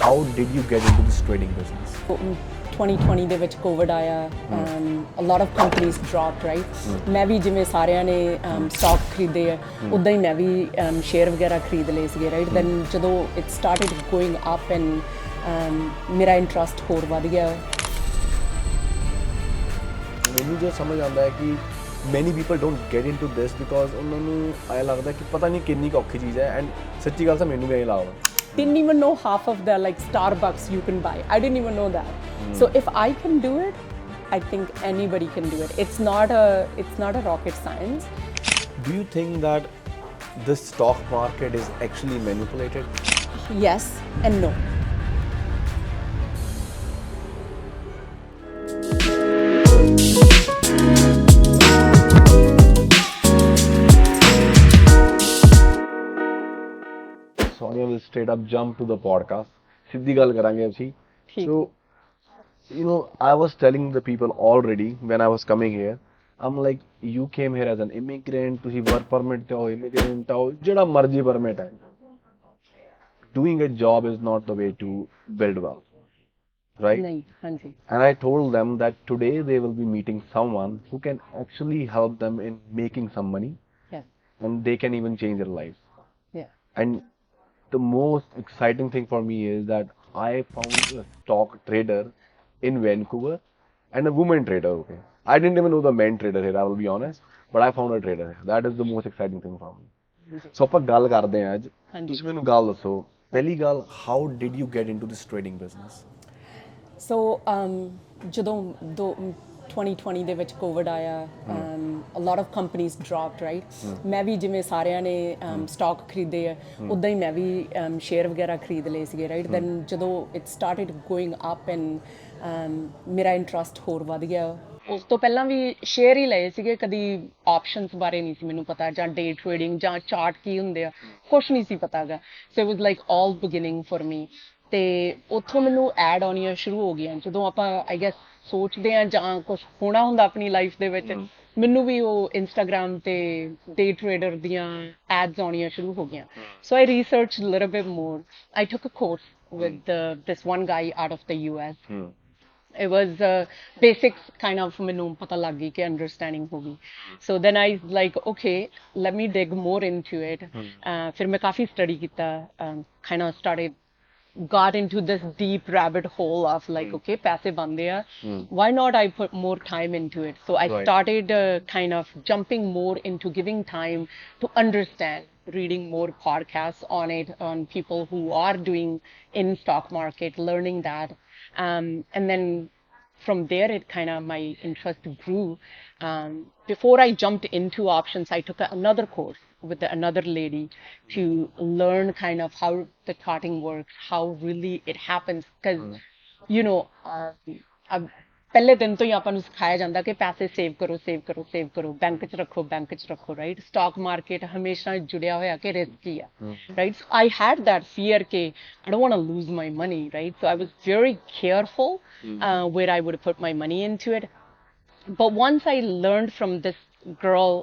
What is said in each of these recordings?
how did you get into this trading business? 2020 ਦੇ ਵਿੱਚ Covid ਆਇਆ a lot of companies dropped right ਮੈਂ ਵੀ ਜਿਵੇਂ ਸਾਰਿਆਂ ਨੇ ਸਟਾਕ ਖਰੀਦੇ ਆ ਉਦਾਂ ਹੀ ਮੈਂ ਵੀ ਸ਼ੇਅਰ ਵਗੈਰਾ ਖਰੀਦ ਲਏ ਸੀਗੇ ਰਾਈਟ ਦੈਨ ਜਦੋਂ it started going up and ਮੇਰਾ ਇੰਟਰਸਟ ਹੋਰ ਵਧ ਗਿਆ ਮੈਨੂੰ ਜੋ ਸਮਝ ਆਉਂਦਾ ਹੈ ਕਿ many people don't get into this because ਉਹਨਾਂ ਨੂੰ ਐਂ ਲੱਗਦਾ ਕਿ ਪਤਾ ਨਹੀਂ ਕਿੰਨੀ ਕੁ ਔਖੀ ਚੀਜ਼ ਹੈ ਐਂਡ ਸੱਚੀ ਗੱਲ ਤਾਂ ਮੈਨੂੰ ਵੀ ਐਂ ਲੱਗਦਾ didn't even know half of the like Starbucks you can buy. I didn't even know that. So if I can do it, I think anybody can do it. It's not a rocket science. Do you think that the stock market is actually manipulated? Yes and no. Sonia will straight up jump to the podcast. ਸਿੱਧੀ ਗੱਲ ਕਰਾਂਗੇ ਅਸੀਂ. So, you know, I was telling the people already when I was coming here, I'm like, you came here as an immigrant, ਤੁਸੀਂ work permit ਤੇ ਹੋ, immigrant ਹੋ, ਜਿਹੜਾ ਮਰਜ਼ੀ permit ਹੈ. Doing a job is not the way to build wealth, right? ਨਹੀਂ ਹਾਂਜੀ And I told them that today they will be meeting someone who can actually help them in making some money, yes and they can even change their lives. yeah And the most exciting thing for me is that I found a stock trader in Vancouver and a woman trader. Okay, I didn't even know the men trader here. I will be honest, but I found a trader here. That is the most exciting thing for me. So ਆਪਾਂ ਗੱਲ ਕਰਦੇ ਹਾਂ ਅੱਜ. ਤੁਸੀਂ ਮੈਨੂੰ ਗੱਲ ਦੱਸੋ. ਪਹਿਲੀ ਗੱਲ, how did you get into this trading business? So ਜਦੋਂ 2020 ਦੇ ਵਿੱਚ ਕੋਵਿਡ ਆਇਆ a lot of companies dropped right ਮੈਂ ਵੀ ਜਿਵੇਂ ਸਾਰਿਆਂ ਨੇ ਸਟਾਕ ਖਰੀਦੇ ਆ ਉਦਾਂ ਹੀ ਮੈਂ ਵੀ ਸ਼ੇਅਰ ਵਗੈਰਾ ਖਰੀਦ ਲਏ ਸੀਗੇ ਰਾਈਟ ਦੈਨ ਜਦੋਂ it started going up and ਮੇਰਾ ਇੰਟਰਸਟ ਹੋਰ ਵਧ ਗਿਆ ਉਸ ਤੋਂ ਪਹਿਲਾਂ ਵੀ ਸ਼ੇਅਰ ਹੀ ਲਏ ਸੀਗੇ ਕਦੀ ਆਪਸ਼ਨਸ ਬਾਰੇ ਨਹੀਂ ਸੀ ਮੈਨੂੰ ਪਤਾ ਜਾਂ ਡੇ ਟ੍ਰੇਡਿੰਗ ਜਾਂ ਚਾਰਟ ਕੀ ਹੁੰਦੇ ਆ ਕੁਛ ਨਹੀਂ ਸੀ ਪਤਾ ਗਾ so it was like all beginning for me ਤੇ ਉੱਥੋਂ ਮੈਨੂੰ ਐਡ ਆਉਣੀਆਂ ਸ਼ੁਰੂ ਹੋ ਗਈਆਂ ਜਦੋਂ ਆਪਾਂ ਆਈ ਗੈਸ ਸੋਚਦੇ ਆ ਜਾਂ ਕੁਝ ਹੋਣਾ ਹੁੰਦਾ ਆਪਣੀ ਲਾਈਫ ਦੇ ਵਿੱਚ ਮੈਨੂੰ ਵੀ ਉਹ ਇੰਸਟਾਗ੍ਰਾਮ ਤੇ ਡੇ ਟ੍ਰੇਡਰ ਦੀਆਂ ਐਡਸ ਆਉਣੀਆਂ ਸ਼ੁਰੂ ਹੋ ਗਈਆਂ ਸੋ ਆਈ ਰਿਸਰਚ ਲਿਟਲ ਬਿਟ ਮੋਰ ਆਈ ਟੁੱਕ ਅ ਕੋਰਸ ਵਿਦ ਦਿਸ ਵਨ ਗਾਈ out of the US it was basics kind of ਮੈਨੂੰ ਪਤਾ ਲੱਗ ਗਈ ਕਿ understanding ਹੋ ਗਈ so then I like okay let me dig more into it ਫਿਰ ਮੈਂ ਕਾਫੀ ਸਟੱਡੀ ਕੀਤਾ kind of started got into this deep rabbit hole of like okay paise bande hai why not I put more time into it so I started kind of jumping more into giving time to understand reading more podcasts on it on people who are doing in stock market learning that and then from there it kind of my interest grew before I jumped into options I took another course with another lady to learn kind of how the charting works how really it happens because you know ਪਹਿਲੇ ਦਿਨ ਤੋਂ ਹੀ ਆਪਾਂ ਨੂੰ ਸਿਖਾਇਆ ਜਾਂਦਾ ਕਿ ਪੈਸੇ save ਕਰੋ ਬੈਂਕ 'ਚ ਰੱਖੋ ਰਾਈਟ ਸਟਾਕ ਮਾਰਕੀਟ ਹਮੇਸ਼ਾ ਜੁੜਿਆ ਹੋਇਆ ਕਿ ਰਿਸਕੀ ਆ right so I had that fear ਕਿ I don't want to lose my money right so I was very careful where I would put my money into it but once I learned from this girl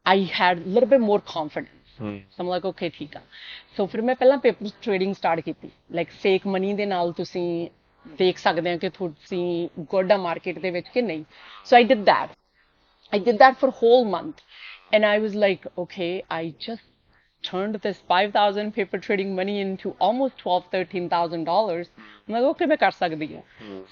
I had a little bit more confidence. So I'm like, okay, ਠੀਕ ਆ. So ਫਿਰ ਮੈਂ ਪਹਿਲਾਂ paper trading start ਕੀਤੀ. Like fake money ਦੇ ਨਾਲ ਤੁਸੀਂ ਦੇਖ ਸਕਦੇ ਹੋ ਕਿ ਤੁਸੀਂ ਗੁੱਡ ਆ ਮਾਰਕੀਟ ਦੇ ਵਿੱਚ ਕਿ ਨਹੀਂ. So I did that. I did that for a whole month. And I was like, okay, I just turned this 5,000 paper trading money into almost $12,000-13,000. I'm like, okay, ਮੈਂ ਕਰ ਸਕਦੀ ਹਾਂ.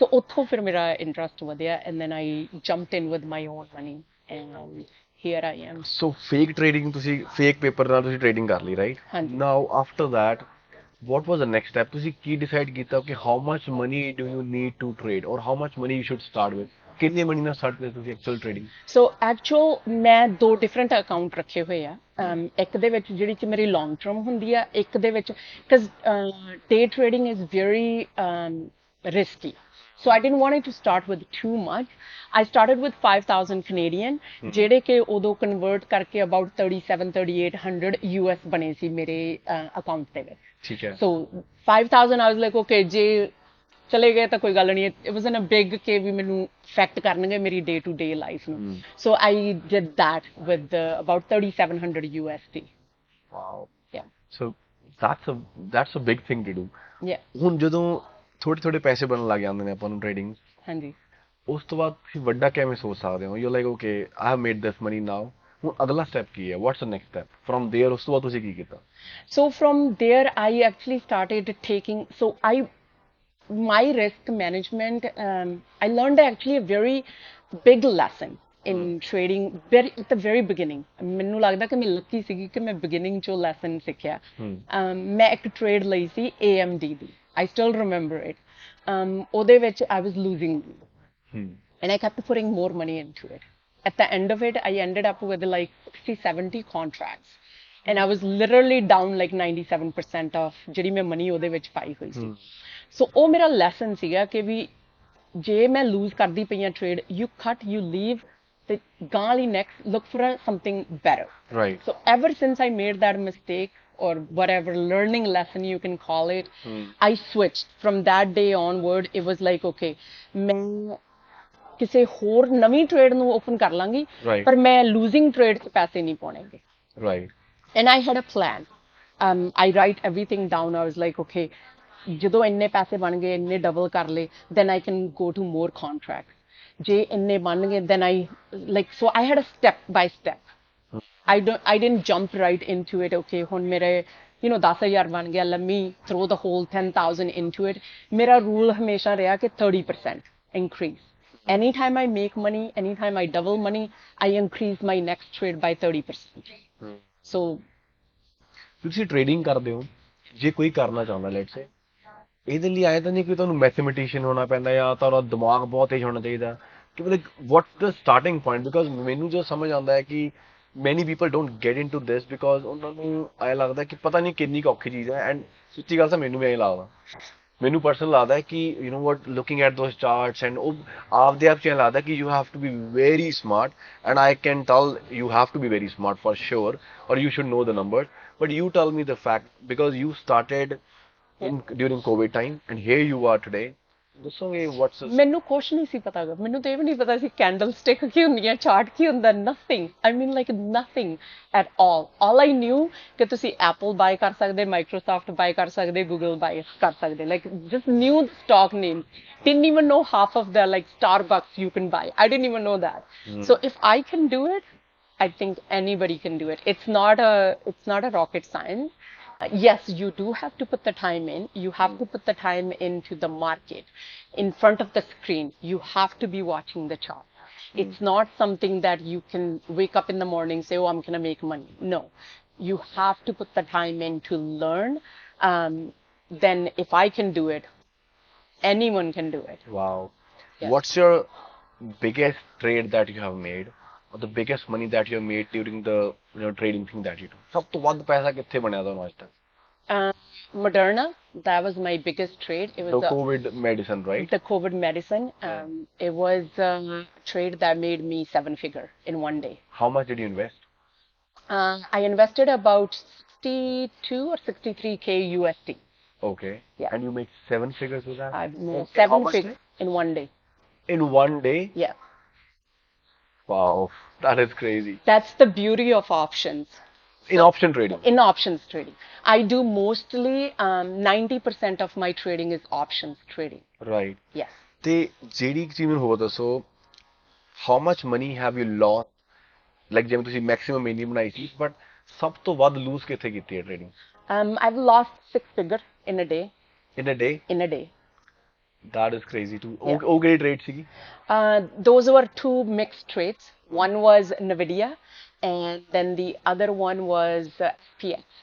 So ਉੱਥੋਂ ਫਿਰ ਮੇਰਾ ਇੰਟਰਸਟ ਵਧਿਆ and then I jumped in with my own money and here I am. So fake trading ਤੁਸੀਂ fake paper ਨਾਲ ਤੁਸੀਂ trading ਕਰ ਲਈ right? Now after that what was the next step? ਤੁਸੀਂ ਕੀ decide ਕੀਤਾ ਕਿ how much money do you need to trade or how much money you should start with? ਕਿੰਨੇ money ਨਾਲ ਸਟਾਰਟ ਕੀਤਾ ਤੁਸੀਂ ਐਕਚੁਅਲ ਟ੍ਰੇਡਿੰਗ ਸੋ actual ਮੈਂ ਦੋ different account ਰੱਖੇ ਹੋਏ ਆ ਇੱਕ ਦੇ ਵਿੱਚ ਜਿਹੜੀ ਕਿ ਮੇਰੀ ਲੌਂਗ ਟਰਮ ਹੁੰਦੀ ਆ ਇੱਕ ਦੇ ਵਿੱਚ because day trading is very risky so I didn't want it to start with too much I started with 5,000 Canadian ਜਿਹੜੇ ਕਿ ਉਦੋਂ ਕਨਵਰਟ ਕਰਕੇ about 37-3800 US ਬਣੇ ਸੀ ਮੇਰੇ ਅਕਾਊਂਟ ਦੇ ਵਿੱਚ ਠੀਕ ਹੈ so 5,000 I was like okay ਜੇ ਚਲੇ ਗਏ ਤਾਂ ਕੋਈ ਗੱਲ ਨਹੀਂ it wasn't a big ਕਿ ਵੀ ਮੈਨੂੰ affect ਕਰਨਗੇ ਮੇਰੀ day to day life ਨੂੰ so I did that with about 3,700 USD wow yeah so that's a big thing to do Yeah. ਹੁਣ ਜਦੋਂ ਥੋੜੇ ਪੈਸੇ ਬਣਨ ਲੱਗ ਜਾਂਦੇ ਨੇ ਆਪਾਂ ਨੂੰ ਟ੍ਰੇਡਿੰਗ, ਹਾਂਜੀ। ਉਸ ਤੋਂ ਬਾਅਦ ਤੁਸੀਂ ਵੱਡਾ ਕਿਵੇਂ ਸੋਚ ਸਕਦੇ ਹੋ? You like okay I have made this money now, ਹੁਣ ਅਗਲਾ ਸਟੈਪ ਕੀ ਹੈ? What's the next step from there? ਉਸ ਤੋਂ ਬਾਅਦ ਤੁਸੀਂ ਕੀ ਕੀਤਾ? So from there, I actually started taking, my risk management, I learned actually a very big lesson in trading at the very beginning. ਮੈਨੂੰ ਲੱਗਦਾ ਕਿ ਮੈਂ ਲੱਕੀ ਸੀਗੀ ਕਿ ਮੈਂ beginning ਚੋਂ lesson ਸਿੱਖਿਆ। ਮੈਂ ਇੱਕ trade ਲਈ ਸੀ AMD the, I still remember it. ਉਹਦੇ ਵਿੱਚ I was losing, and I kept putting more money into it. At the end of it, I ended up with like 60, 70 contracts. And I was literally down like 97% of ਜਿਹੜੀ ਮੈਂ money ਉਹਦੇ ਵਿੱਚ ਪਾਈ ਹੋਈ ਸੀ। So ਉਹ ਮੇਰਾ lesson ਸੀਗਾ ਕਿ ਵੀ ਜੇ ਮੈਂ lose ਕਰਦੀ ਪਈ ਹਾਂ trade, you cut, you leave, ਤੇ ਗਾਂ ਵਾਲੀ next look for something better. Right. So ever since I made that mistake, or whatever learning lesson you can call it, I switched. From that day onward, it was like, okay, ਮੈਂ ਕਿਸੇ ਹੋਰ ਨਵੀਂ trade ਨੂੰ open ਕਰ ਲਾਂਗੀ, ਪਰ ਮੈਂ losing trade 'ਚ ਪੈਸੇ ਨਹੀਂ ਪਾਉਣਗੇ। Right. And I had a plan. I write everything down. I was like, okay, ਜਦੋਂ ਇੰਨੇ ਪੈਸੇ ਬਣ ਗਏ, ਇੰਨੇ ਡਬਲ ਕਰ ਲਏ, then I can go to more contracts. ਜੇ ਇੰਨੇ ਬਣ ਗਏ, then so I had a step by step. I didn't jump right into it. Okay, ਹੁਣ ਮੇਰੇ 10,000 ਬਣ ਗਿਆ, let me throw the whole 10,000 into it. ਮੇਰਾ rule ਹਮੇਸ਼ਾ ਰਿਹਾ ਕਿ 30% increase. Anytime I make money, anytime I double money, I increase my next trade by 30%. So ਤੁਸੀਂ trading ਕਰਦੇ ਹੋ, ਜੇ ਕੋਈ ਕਰਨਾ ਚਾਹੁੰਦਾ ਲੈਟਸ ਸੇ, ਇਹਦੇ ਲਈ ਆਇਆ ਤਾਂ ਨਹੀਂ ਕਿ ਤੁਹਾਨੂੰ ਮੈਥਮੈਟੀਸ਼ੀਅਨ ਹੋਣਾ ਪੈਂਦਾ ਜਾਂ ਤੁਹਾਡਾ ਦਿਮਾਗ ਬਹੁਤ ਤੇਜ਼ ਹੋਣਾ ਚਾਹੀਦਾ, ਕਿ like what's the starting point? Because ਮੈਨੂੰ ਜੋ ਸਮਝ ਆਉਂਦਾ ਹੈ ਕਿ many people don't get into this because ਉਹਨਾਂ ਨੂੰ ਐਂ ਲੱਗਦਾ ਕਿ ਪਤਾ ਨਹੀਂ ਕਿੰਨੀ ਕੁ ਔਖੀ ਚੀਜ਼ ਹੈ। ਐਂਡ ਸੱਚੀ ਗੱਲ ਤਾਂ ਮੈਨੂੰ ਵੀ ਐਂ ਲੱਗਦਾ, ਮੈਨੂੰ ਪਰਸਨਲ ਲੱਗਦਾ ਹੈ ਕਿ you know what, looking at those charts and ਉਹ ਆਪਦੇ ਆਪ 'ਚ ਐਂ ਲੱਗਦਾ ਕਿ you have to be very smart, and I can tell you have to be very smart for sure, or you should know the numbers. But you tell me the fact, because you started during COVID time and here you are today. ਦੱਸੋਗੇ what's this? ਮੈਨੂੰ ਕੁਛ ਨਹੀਂ ਸੀ ਪਤਾ ਗਾ, ਮੈਨੂੰ ਤਾਂ ਇਹ ਵੀ ਨਹੀਂ ਪਤਾ ਸੀ ਕੈਂਡਲ ਸਟਿਕ ਕੀ ਹੁੰਦੀ ਹੈ, ਚਾਰਟ ਕੀ ਹੁੰਦਾ, nothing. I mean like nothing at all. All I knew ਕਿ ਤੁਸੀਂ Apple buy ਕਰ ਸਕਦੇ, Microsoft buy ਕਰ ਸਕਦੇ, Google buy ਕਰ ਸਕਦੇ, like just knew stock names. Didn't even know half of the like Starbucks you can buy. I didn't even know that. So if I can do it, I think anybody can do it. It's not a rocket science. Yes, you do have to put the time in. You have to put the time into the market, in front of the screen. You have to be watching the chart. It's not something that you can wake up in the morning, say, oh, I'm going to make money. No, you have to put the time in to learn. Then if I can do it, anyone can do it. Wow. Yes. What's your biggest trade that you have made, or the biggest money that you have made during the trading thing that you do? ਸਭ ਤੋਂ ਵੱਧ ਪੈਸਾ ਕਿੱਥੇ ਬਣਿਆ ਤੁਹਾਨੂੰ ਅੱਜ ਤੱਕ? Moderna, that was my biggest trade. It was the COVID medicine, right? The COVID medicine. It was a trade that made me 7-figure in one day. How much did you invest? I invested about 62 or 63K USD. Okay. Yeah. And you make 7 figures with that? I made 7 figures in one day. In one day? Yeah. Wow, that is crazy. That's the beauty of options. In option trading? In options trading. I do mostly 90% of my trading is options trading. Right. Yes. ਤੇ ਜਿਹੜੀ ਚੀਜ਼ ਮੈਨੂੰ ਹੋਰ ਦੱਸੋ, how much money have you lost? Like ਜਿਵੇਂ ਤੁਸੀਂ maximum ਇੰਨੀ ਬਣਾਈ ਸੀ, but ਸਭ ਤੋਂ ਵੱਧ lose ਕਿੱਥੇ ਕੀਤੀ ਹੈ trading? I've lost 6 figures in a day. In a day? In a day. That is crazy too. ਉਹ ਕਿਹੜੀ trade ਸੀਗੀ? Those were two mixed trades. One was Nvidia, and then the other one was PX.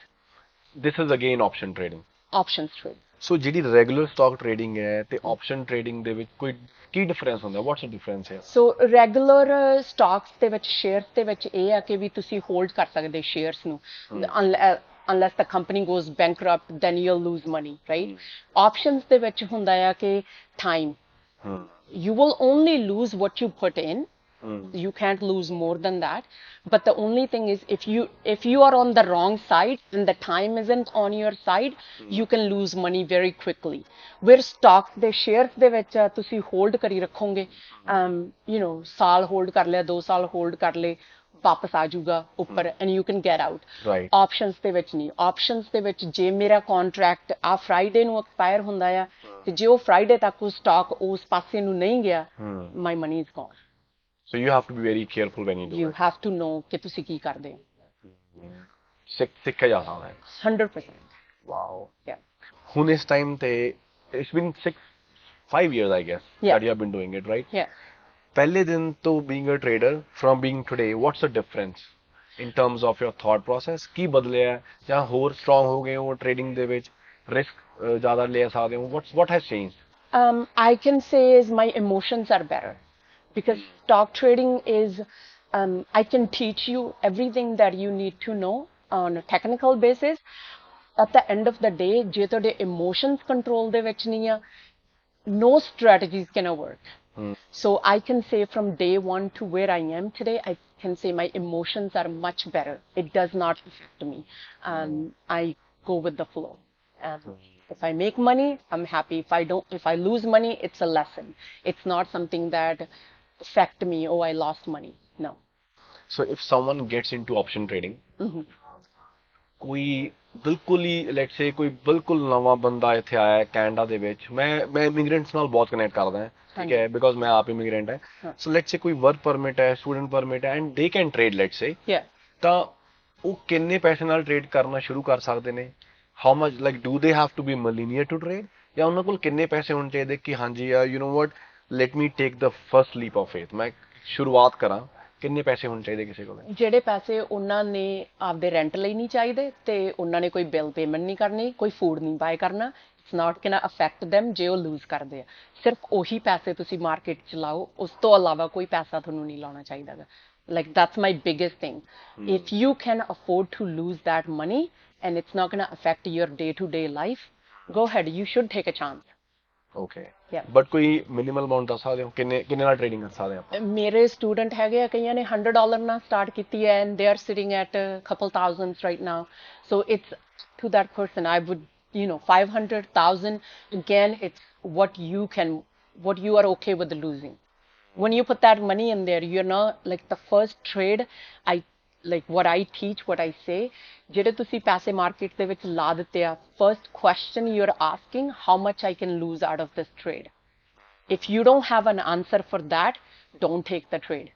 This is again option trading. Options trade. So ਜਿਹੜੀ regular stock trading ਹੈ ਤੇ option trading ਦੇ ਵਿੱਚ ਕੋਈ ਕੀ difference ਹੁੰਦਾ? What's the difference here? So regular stocks ਦੇ ਵਿੱਚ shares ਦੇ ਵਿੱਚ ਇਹ ਆ ਕਿ ਵੀ ਤੁਸੀਂ hold ਕਰ ਸਕਦੇ shares ਨੂੰ, unless the company goes bankrupt, then you'll lose money, right? Options ਦੇ ਵਿੱਚ ਹੁੰਦਾ ਆ ਕਿ time. You will only lose what you put in. You can't lose more than that. But the only thing is, if you are on the wrong side and the time isn't on your side, you can lose money very quickly. Where stocks ਦੇ shares ਦੇ ਵਿੱਚ ਤੁਸੀਂ hold ਕਰੀ ਰੱਖੋਗੇ, ਸਾਲ hold ਕਰ ਲਿਆ, 2 ਸਾਲ hold ਕਰ ਲਏ, ਵਾਪਸ ਆ ਜਾਊਗਾ ਉੱਪਰ and you can get out Right. Options ਦੇ ਵਿੱਚ ਨਹੀਂ ਆਪਸ਼ਨਸ ਦੇ ਵਿੱਚ ਜੇ ਮੇਰਾ ਕੰਟਰੈਕਟ ਆ ਫਰਾਈਡੇ ਨੂੰ ਐਕਸਪਾਇਰ ਹੁੰਦਾ ਆ ਤੇ ਜੇ ਉਹ ਫਰਾਈਡੇ ਤੱਕ ਉਹ ਸਟਾਕ ਉਸ ਪਾਸੇ ਨੂੰ ਨਹੀਂ ਗਿਆ my money is gone So you have to be very careful when you do you it. Have to know ਕਿ ਤੁਸੀਂ ਕੀ ਕਰਦੇ ਹੋ ਸਿੱਖਿਆ ਜਾ ਸਕਦਾ ਹੈ. 100% Wow. yeah ਹੁਣ ਇਸ time ਤੇ it's been 5 years I guess that you have been doing it, right? yeah ਪਹਿਲੇ ਦਿਨ ਤੋਂ being a trader from being today, what's the difference in terms of your thought process? ਕੀ ਬਦਲਿਆ ਹੈ ਜਾਂ ਹੋਰ strong ਹੋ ਗਏ ਹੋ trading ਦੇ ਵਿੱਚ risk ਜ਼ਿਆਦਾ ਲੈ ਸਕਦੇ ਹੋ? What has changed? I can say is my emotions are better because stock trading is I can teach you everything that you need to know on a technical basis. At the end of the day, ਜੇ ਤੁਹਾਡੇ emotions control ਦੇ ਵਿੱਚ ਨਹੀਂ ਆ, no strategies can work. So I can say from day one to where I am today, I can say my emotions are much better. It does not affect me. I go with the flow. If I make money, I'm happy. If I lose money, it's a lesson. It's not something that affect me. Oh, I lost money. No. So if someone gets into option trading, ਕੋਈ ਬਿਲਕੁਲ ਹੀ let's ਸੇ ਕੋਈ ਬਿਲਕੁਲ ਨਵਾਂ ਬੰਦਾ ਇੱਥੇ ਆਇਆ ਹੈ Canada ਦੇ ਵਿੱਚ ਮੈਂ ਇਮੀਗ੍ਰੈਂਟਸ ਨਾਲ ਬਹੁਤ ਕਨੈਕਟ ਕਰਦਾ ਹਾਂ ਠੀਕ ਹੈ ਬਿਕੋਜ਼ ਮੈਂ ਆਪ ਇਮੀਗ੍ਰੈਂਟ ਹੈ ਸੋ ਲੈਟਸ ਸੇ ਕੋਈ ਵਰਕ ਪਰਮਿਟ ਹੈ ਸਟੂਡੈਂਟ ਪਰਮਿਟ ਹੈ and they can trade let's ਸੇ ਤਾਂ ਉਹ ਕਿੰਨੇ ਪੈਸੇ ਨਾਲ ਟ੍ਰੇਡ ਕਰਨਾ ਸ਼ੁਰੂ ਕਰ ਸਕਦੇ ਨੇ how much like do they have to be millionaire to trade ਜਾਂ ਉਹਨਾਂ ਕੋਲ ਕਿੰਨੇ ਪੈਸੇ ਹੋਣੇ ਚਾਹੀਦੇ ਕਿ ਹਾਂਜੀ you know what let me take the first leap of faith ਮੈਂ ਸ਼ੁਰੂਆਤ ਕਰਾਂ ਕਿੰਨੇ ਪੈਸੇ ਹੋਣੇ ਚਾਹੀਦੇ ਕਿਸੇ ਕੋਲ ਜਿਹੜੇ ਪੈਸੇ ਉਹਨਾਂ ਨੇ ਆਪਦੇ ਰੈਂਟ ਲਈ ਨਹੀਂ ਚਾਹੀਦੇ ਤੇ ਉਹਨਾਂ ਨੇ ਕੋਈ ਬਿੱਲ ਪੇਮੈਂਟ ਨਹੀਂ ਕਰਨੀ ਕੋਈ ਫੂਡ ਨਹੀਂ ਬਾਏ ਕਰਨਾ it's not gonna affect them ਜੇ ਉਹ ਲੂਜ਼ ਕਰਦੇ ਆ ਸਿਰਫ ਉਹੀ ਪੈਸੇ ਤੁਸੀਂ ਮਾਰਕੀਟ ਚ ਲਾਓ ਉਸ ਤੋਂ ਇਲਾਵਾ ਕੋਈ ਪੈਸਾ ਤੁਹਾਨੂੰ ਨਹੀਂ ਲਾਉਣਾ ਚਾਹੀਦਾ like that's my biggest thing if you can afford to lose that money and it's not going to affect your day-to-day life go ahead you should take a chance okay but ਕੋਈ minimal amount ਦੱਸ ਸਕਦੇ ਹੋ ਕਿੰਨੇ ਨਾਲ trading ਕਰ ਸਕਦੇ ਆਪਾਂ ਮੇਰੇ ਸਟੂਡੈਂਟ ਹੈਗੇ ਆ ਕਈਆਂ ਨੇ $100 ਨਾਲ ਸਟਾਰਟ ਕੀਤੀ ਹੈ and they are sitting at a couple thousands right now so it's to that person I would 500,000 again it's what you are okay with losing when you put that money in there you're not like the first trade like what I teach what I say ਜਿਹੜੇ ਤੁਸੀਂ ਪੈਸੇ market ਦੇ ਵਿੱਚ ਲਾ ਦਿੱਤੇ ਆ first question you're asking how much I can lose out of this trade if you don't have an answer for that don't take the trade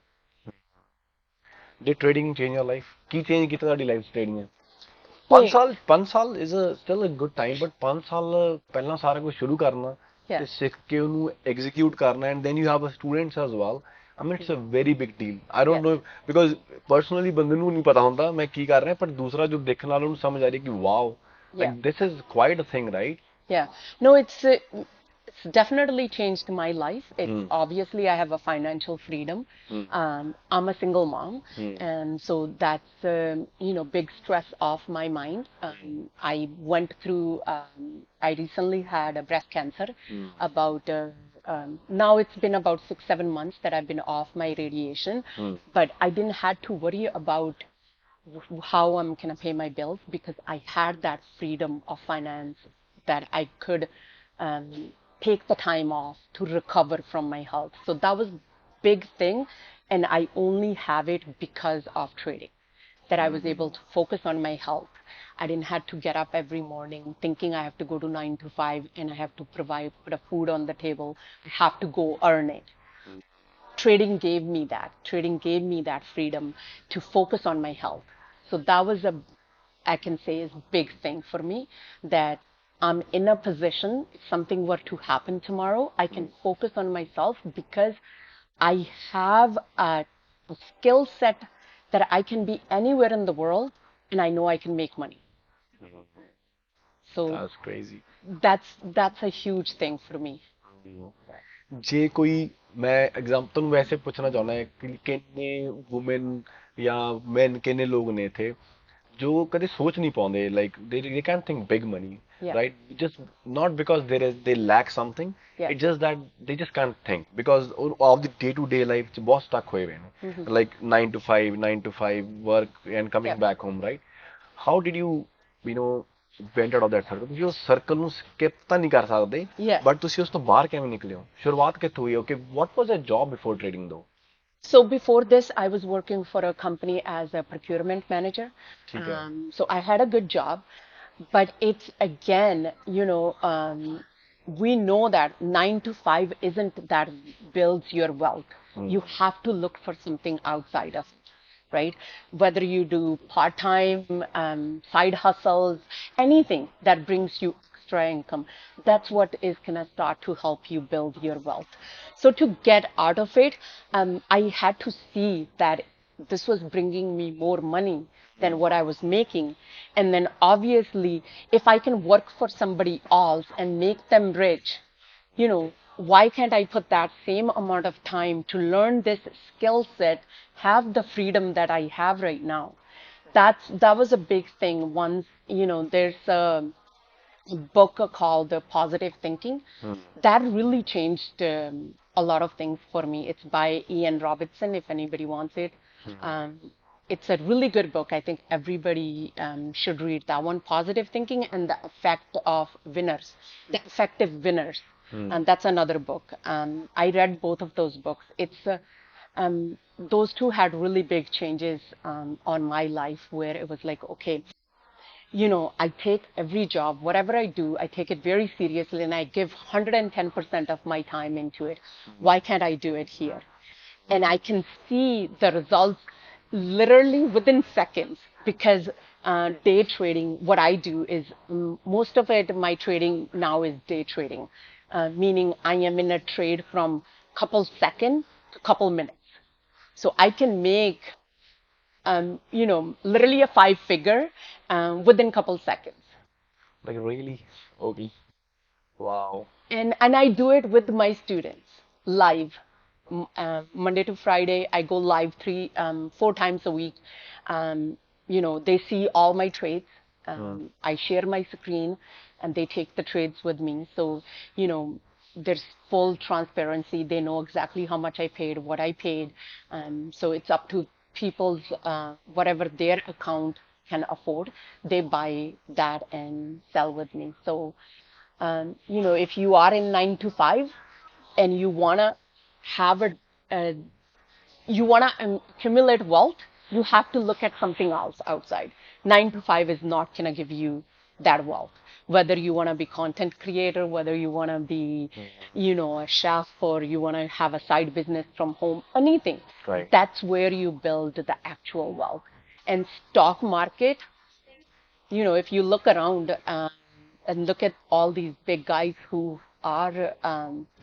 did trading change your life Ki change ਕੀਤਾ ਤੁਹਾਡੀ life trading ਨੇ 5 ਸਾਲ is still a good time but 5 ਸਾਲ ਪਹਿਲਾਂ ਸਾਰਾ ਕੁਝ ਸ਼ੁਰੂ ਕਰਨਾ ਤੇ ਸਿੱਖ ਕੇ ਉਹਨੂੰ ਐਗਜ਼ੀਕਿਊਟ ਕਰਨਾ and then you have a students as well I mean it's a very big deal I don't know because personally ਬੰਦੇ ਨੂੰ ਨਹੀਂ ਪਤਾ ਹੁੰਦਾ ਮੈਂ ਕੀ ਕਰ ਰਿਹਾ ਪਰ ਦੂਸਰਾ ਜੋ ਦੇਖਣ ਵਾਲਾ ਉਹਨੂੰ ਸਮਝ ਆ ਰਹੀ ਕਿ wow like this is quite a thing right no it's definitely changed my life it's obviously I have a financial freedom I'm a single mom and so that's big stress off my mind I went through I recently had a breast cancer about now it's been about 6-7 months that I've been off my radiation but I didn't have to worry about how I'm gonna pay my bills because I had that freedom of finance that I could take the time off to recover from my health so that was big thing and I only have it because of trading that I was able to focus on my health I didn't have to get up every morning thinking I have to go to 9 to 5 and I have to put a food on the table I have to go earn it trading gave me that freedom to focus on my health so that was I can say is a big thing for me that I'm in a position if something were to happen tomorrow I can focus on myself because I have a skill set that I can be anywhere in the world and I know I can make money so that's crazy that's a huge thing for me ਜੇ ਕੋਈ ਮੈਂ example ਨੂੰ ਵੈਸੇ ਪੁੱਛਣਾ ਚਾਹੁੰਦਾ ਹਾਂ ਕਿ ਕਿੰਨੇ ਔਮਨ ਜਾਂ ਮੈਨ ਕਿੰਨੇ ਲੋਕ ਨੇ ਇੱਥੇ ਜੋ ਕਦੇ ਸੋਚ ਨਹੀਂ ਪਾਉਂਦੇ like they can't think big money right just not because they lack something it's just that they just can't think because of the day to day life ਚ ਬਹੁਤ stuck ਹੋਏ ਹੋਏ ਨੇ like 9 to 5 work and coming back home right how did you went out of that circle ਤੁਸੀਂ ਉਸ circle ਨੂੰ skip ਤਾਂ ਨਹੀਂ ਕਰ ਸਕਦੇ ਬਟ ਤੁਸੀਂ ਉਸ ਤੋਂ ਬਾਹਰ ਕਿਵੇਂ ਨਿਕਲੇ ਹੋ ਸ਼ੁਰੂਆਤ ਕਿੱਥੋਂ ਹੋਈ okay what was your job before trading though So before this, I was working for a company as a procurement manager. ठीक है. So I had a good job, but it's again, we know that 9 to 5 isn't that builds your wealth. You have to look for something outside of it, right? Whether you do part-time, side hustles, anything that brings you extra income, that's what is going to start to help you build your wealth. So to get out of it, I had to see that this was bringing me more money than what I was making. And then obviously, if I can work for somebody else and make them rich, why can't I put that same amount of time to learn this skill set, have the freedom that I have right now? That was a big thing. Once, there's a book called Positive Thinking that really changed a lot of things for me. It's by Ian Robertson, if anybody wants it. Um, it's a really good book. I think everybody should read that one, Positive Thinking and the Effect of Winners, the Effective Winners. And that's another book. I read both of those books. Those two had really big changes on my life where it was like, okay, I take every job, whatever I do, I take it very seriously and I give 110% of my time into it. Why can't I do it here? And I can see the results literally within seconds because day trading, what I do is most of it, my trading now is day trading, meaning I am in a trade from couple seconds to couple minutes. So I can make literally a 5 figure within a couple seconds. Like really? Okay. Wow. And I do it with my students live. Monday to Friday, I go live 4 times a week. They see all my trades. I share my screen and they take the trades with me. So, there's full transparency. They know exactly how much I paid, what I paid. So it's up to people's, whatever their account can afford, they buy that and sell with me. So, if you are in 9 to 5 and you want to have a you want to accumulate wealth, you have to look at something else outside. 9 to 5 is not going to give you that wealth. Whether you want to be content creator, whether you want to be, a chef, or you want to have a side business from home, anything. Right. That's where you build the actual wealth. And stock market, if you look around and look at all these big guys who are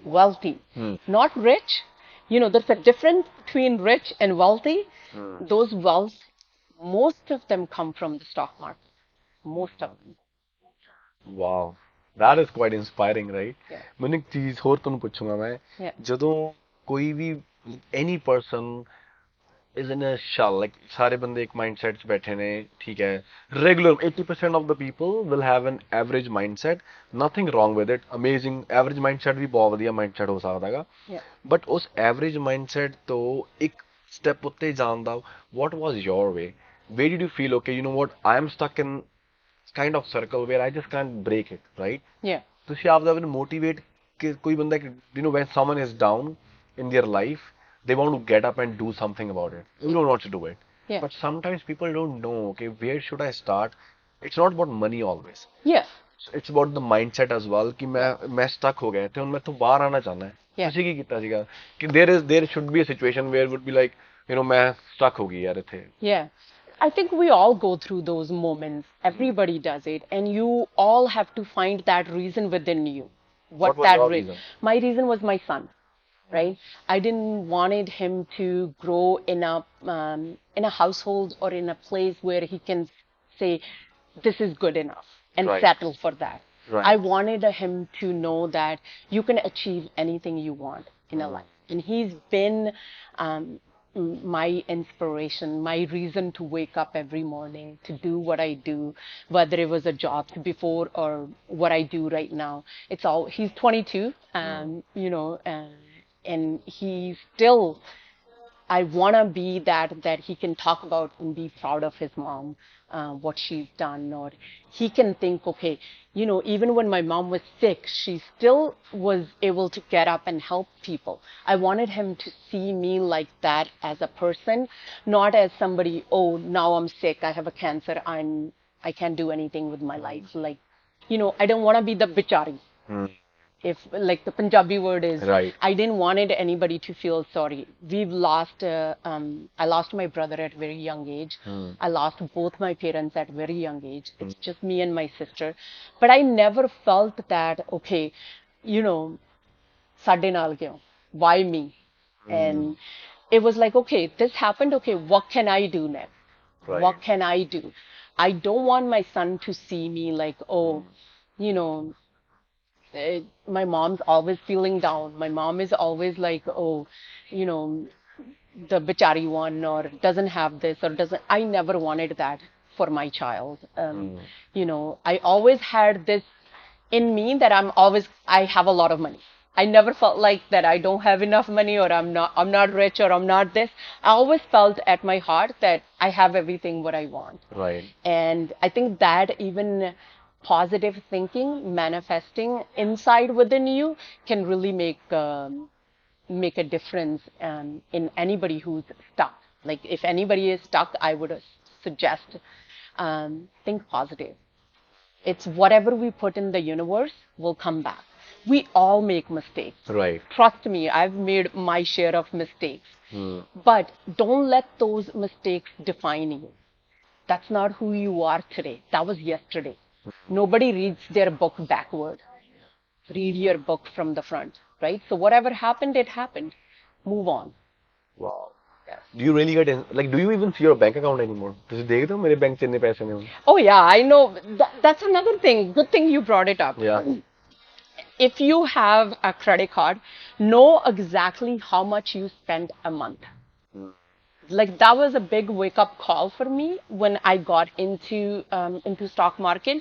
wealthy, not rich, there's a difference between rich and wealthy. Those wealth, most of them come from the stock market. Most of them. Wow. That is quite inspiring, right? Yeah. ਮੈਨੂੰ ਇੱਕ ਚੀਜ਼ ਹੋਰ ਤੁਹਾਨੂੰ ਪੁੱਛੂੰਗਾ ਮੈਂ Yeah. ਜਦੋਂ ਕੋਈ ਵੀ any person is in a shell like ਸਾਰੇ ਬੰਦੇ ਇੱਕ mindset 'ਚ ਬੈਠੇ ਨੇ ਠੀਕ ਹੈ regular 80% of the people will have an average mindset nothing wrong with it amazing average mindset ਵੀ ਬਹੁਤ ਵਧੀਆ mindset ਹੋ ਸਕਦਾ ਹੈਗਾ Yeah. but ਉਸ average mindset ਤੋਂ ਇੱਕ step ਉੱਤੇ ਜਾਣ ਦਾ what was your way where did you feel okay you know what I am stuck in kind of circle where I just can't break it, right? Yeah. ਤੁਸੀਂ ਆਪਦਾ ਨੂੰ motivate ਕਿ ਕੋਈ ਬੰਦਾ when someone is down in their life they want to get up and do something about it. You don't want to do it. Yeah. But sometimes people don't know, okay, where should I start? It's not about money always. Yeah. It's about the mindset as well ਕਿ ਮੈਂ stuck ਹੋ ਗਿਆ ਤੇ ਹੁਣ ਮੈਂ ਤੋਂ ਬਾਹਰ ਆਣਾ ਚਾਹੁੰਦਾ Yeah. ਤੁਸੀਂ ਕੀ ਕੀਤਾ ਸੀਗਾ ਕਿ there should be a situation where would be like ਮੈਂ stuck ਹੋ ਗਈ ਯਾਰ ਇੱਥੇ Yeah. I think we all go through those moments. Everybody does it. And you all have to find that reason within you. What was that your reason? reason? My reason was my son, right? I didn't wanted him to grow in a household or in a place where he can say, this is good enough and Right. settle for that. Right. I wanted him to know that you can achieve anything you want in a life. And he's been my inspiration, my reason to wake up every morning, to do what I do, whether it was a job before or what I do right now. He's 22, and he still I want to be that he can talk about and be proud of his mom, what she's done, or he can think, okay, you know, even when my mom was sick, she still was able to get up and help people. I wanted him to see me like that as a person, not as somebody, oh, now I'm sick, I have a cancer, I can't do anything with my life. Like, you know, I don't want to be the bichari. If like the Punjabi word is, Right. I didn't wanted anybody to feel sorry. I lost my brother at very young age. I lost both my parents at very young age. It's just me and my sister. But I never felt that, okay, you know, ਸਾਡੇ ਨਾਲ ਕਿਉਂ? Why me? And it was like, okay, this happened. Okay, what can I do next? Right. What can I do? I don't want my son to see me like, oh, you know, my mom's always feeling down. My mom is always like, oh, you know, the bichari one, or doesn't have this, or doesn't. I never wanted that for my child. You know, I always had this in me that I have a lot of money. I never felt like that I don't have enough money, or I'm not rich, or I'm not this. I always felt at my heart that I have everything what I want. Right. And I think that even positive thinking, manifesting inside within you can really make a difference in anybody who's stuck. Like if anybody is stuck, I would suggest think positive. It's whatever we put in the universe will come back. We all make mistakes. Right. Trust me, I've made my share of mistakes. But don't let those mistakes define you. That's not who you are today. That was yesterday. Nobody reads their book backward. Read your book from the front, right? So whatever happened, it happened. Move on. Wow. Do you really like, do you even see your bank account anymore? ਤੁਸੀਂ ਦੇਖਦੇ ਹੋ ਮੇਰੇ bank 'ਚ ਇੰਨੇ ਪੈਸੇ ਨੇ ਹੁਣ? Oh yeah, I know. That's another thing. Good thing you brought it up. Yeah. If you have a credit card, know exactly how much you spend a month. Like that was a big wake up call for me when I got into stock market.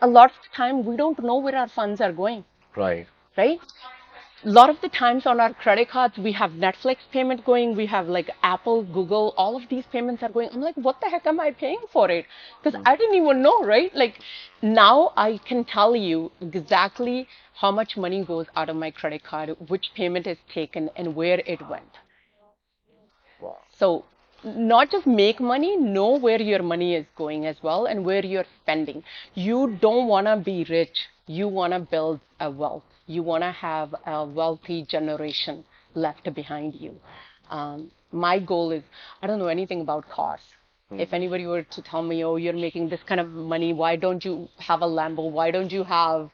A lot of the time we don't know where our funds are going. Right. Right? A lot of the times on our credit cards, we have Netflix payment going, we have like Apple, Google, all of these payments are going. I'm like, what the heck am I paying for it? Because I didn't even know, right? Like now I can tell you exactly how much money goes out of my credit card, which payment is taken, and where it went. Wow. So not just make money, know where your money is going as well and where you're spending. You don't want to be rich. You want to build a wealth. You want to have a wealthy generation left behind you. My goal is, I don't know anything about cars. If anybody were to tell me, oh, you're making this kind of money, why don't you have a Lambo? Why don't you have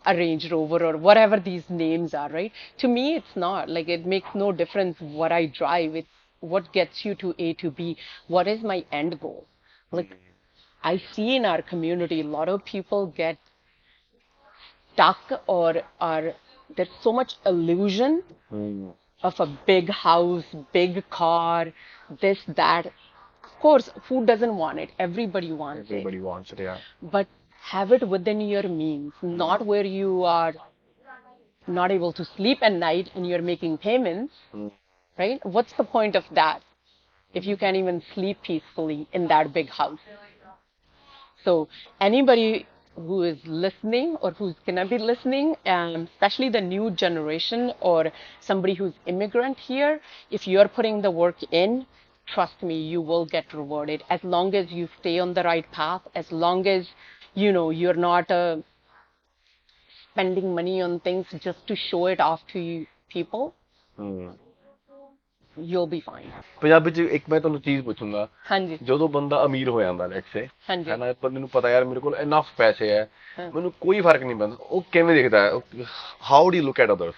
a Range Rover or whatever these names are, right? To me, it's not. Like, it makes no difference what I drive. It's what gets you to A to B. What is my end goal? Like, I see in our community, a lot of people get stuck or are, there's so much illusion of a big house, big car, this, that. Of course, who doesn't want it? Everybody wants it. Everybody wants it, yeah. But have it within your means, not where you are not able to sleep at night and you're making payments, right? What's the point of that if you can't even sleep peacefully in that big house? So anybody who is listening or who's gonna be listening, especially the new generation or somebody who's immigrant here, if you're putting the work in, trust me, you will get rewarded as long as you stay on the right path, as long as, you know, you're not spending money on things just to show it off to people. You'll be fine. Punjabi ਚ ਇੱਕ ਮੈਂ ਤੁਹਾਨੂੰ ਚੀਜ਼ ਪੁੱਛੂੰਗਾ ਹਾਂਜੀ ਜਦੋਂ ਬੰਦਾ ਅਮੀਰ ਹੋ ਜਾਂਦਾ ਲੈਟਸ ਸੇ ਹਾਂਜੀ ਹੈ ਨਾ ਬੰਦੇ ਨੂੰ ਪਤਾ ਯਾਰ ਮੇਰੇ ਕੋਲ ਇਨਫ ਪੈਸੇ ਹੈ ਮੈਨੂੰ ਕੋਈ ਫਰਕ ਨਹੀਂ ਪੈਂਦਾ ਉਹ ਕਿਵੇਂ ਦੇਖਦਾ ਹੈ how do you look at others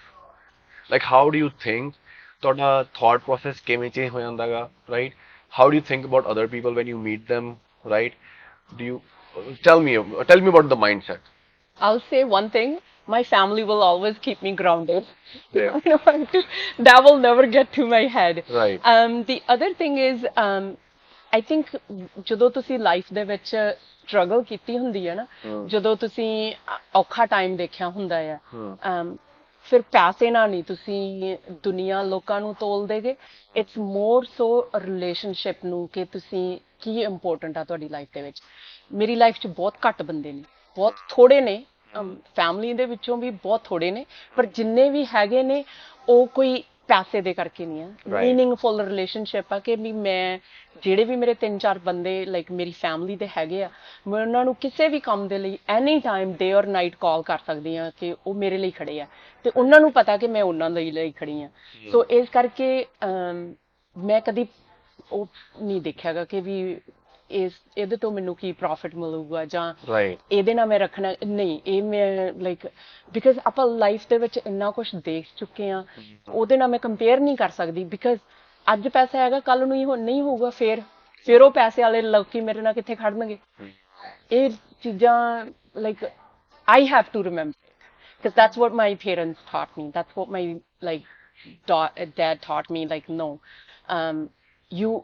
like how do you think ਤੁਹਾਡਾ ਥਾਟ ਪ੍ਰੋਸੈਸ ਕਿਵੇਂ ਚੇਂਜ ਹੋ ਜਾਂਦਾਗਾ right how do you think about other people when you meet them right do you tell me about the mindset. I'll say one thing. My family will always keep me grounded. Yeah. That will never get to my head. Right. The other thing is, I think ਜਦੋਂ ਤੁਸੀਂ life ਦੇ ਵਿੱਚ struggle ਕੀਤੀ ਹੁੰਦੀ ਹੈ ਨਾ ਜਦੋਂ ਤੁਸੀਂ ਔਖਾ ਟਾਈਮ ਦੇਖਿਆ ਹੁੰਦਾ ਹੈ ਫਿਰ ਪੈਸੇ ਨਾਲ ਨਹੀਂ ਤੁਸੀਂ ਦੁਨੀਆ ਲੋਕਾਂ ਨੂੰ ਤੋਲਦੇਗੇ। ਇਟਸ ਮੋਰ ਸੋ ਰਿਲੇਸ਼ਨਸ਼ਿਪ ਨੂੰ ਕਿ ਤੁਸੀਂ ਕੀ ਇੰਪੋਰਟੈਂਟ ਆ ਤੁਹਾਡੀ ਲਾਈਫ ਦੇ ਵਿੱਚ। ਮੇਰੀ ਲਾਈਫ 'ਚ ਬਹੁਤ ਘੱਟ ਬੰਦੇ ਨੇ, ਬਹੁਤ ਥੋੜੇ ਨੇ, ਫੈਮਲੀ ਦੇ ਵਿੱਚੋਂ ਵੀ ਬਹੁਤ ਥੋੜੇ ਨੇ, ਪਰ ਜਿੰਨੇ ਵੀ ਹੈਗੇ ਨੇ ਉਹ ਕੋਈ ਪੈਸੇ ਦੇ ਕਰਕੇ ਨਹੀਂ ਆ। ਮੀਨਿੰਗਫੁਲ ਰਿਲੇਸ਼ਨਸ਼ਿਪ ਆ ਕਿ ਵੀ ਮੈਂ ਜਿਹੜੇ ਵੀ ਮੇਰੇ 3-4 ਬੰਦੇ ਲਾਈਕ ਮੇਰੀ ਫੈਮਿਲੀ ਦੇ ਹੈਗੇ ਆ, ਮੈਂ ਉਹਨਾਂ ਨੂੰ ਕਿਸੇ ਵੀ ਕੰਮ ਦੇ ਲਈ ਐਨੀ ਟਾਈਮ ਡੇ ਔਰ ਨਾਈਟ ਕਾਲ ਕਰ ਸਕਦੀ ਹਾਂ ਕਿ ਉਹ ਮੇਰੇ ਲਈ ਖੜੇ ਆ ਤੇ ਉਹਨਾਂ ਨੂੰ ਪਤਾ ਕਿ ਮੈਂ ਉਹਨਾਂ ਦੇ ਲਈ ਖੜੀ ਆ। ਸੋ ਇਸ ਕਰਕੇ ਮੈਂ ਕਦੀ ਉਹ ਨਹੀਂ ਦੇਖਿਆਗਾ ਕਿ ਵੀ ਇਹਦੇ ਤੋਂ ਮੈਨੂੰ ਕੀ ਪ੍ਰੋਫਿਟ ਮਿਲੂਗਾ ਜਾਂ ਇਹਦੇ ਨਾਲ ਮੈਂ ਰੱਖਣਾ ਨਹੀਂ। ਇਹ ਮੈਂ ਲਾਈਕ ਬਿਕਾਜ਼ ਆਪਾਂ ਲਾਈਫ ਦੇ ਵਿੱਚ ਇੰਨਾ ਕੁਝ ਦੇਖ ਚੁੱਕੇ ਆ, ਉਹਦੇ ਨਾਲ ਮੈਂ ਕੰਪੇਅਰ ਨਹੀਂ ਕਰ ਸਕਦੀ। ਬਿਕਾਜ਼ ਅੱਜ ਪੈਸਾ ਹੈਗਾ, ਕੱਲ ਨੂੰ ਨਹੀਂ ਹੋਊਗਾ, ਫਿਰ ਉਹ ਪੈਸੇ ਵਾਲੇ ਲੋਕੀ ਮੇਰੇ ਨਾਲ ਕਿੱਥੇ ਖੜਨਗੇ। ਇਹ ਚੀਜ਼ਾਂ like I have to remember because that's what my parents taught me, that's what my dad taught me, like no, you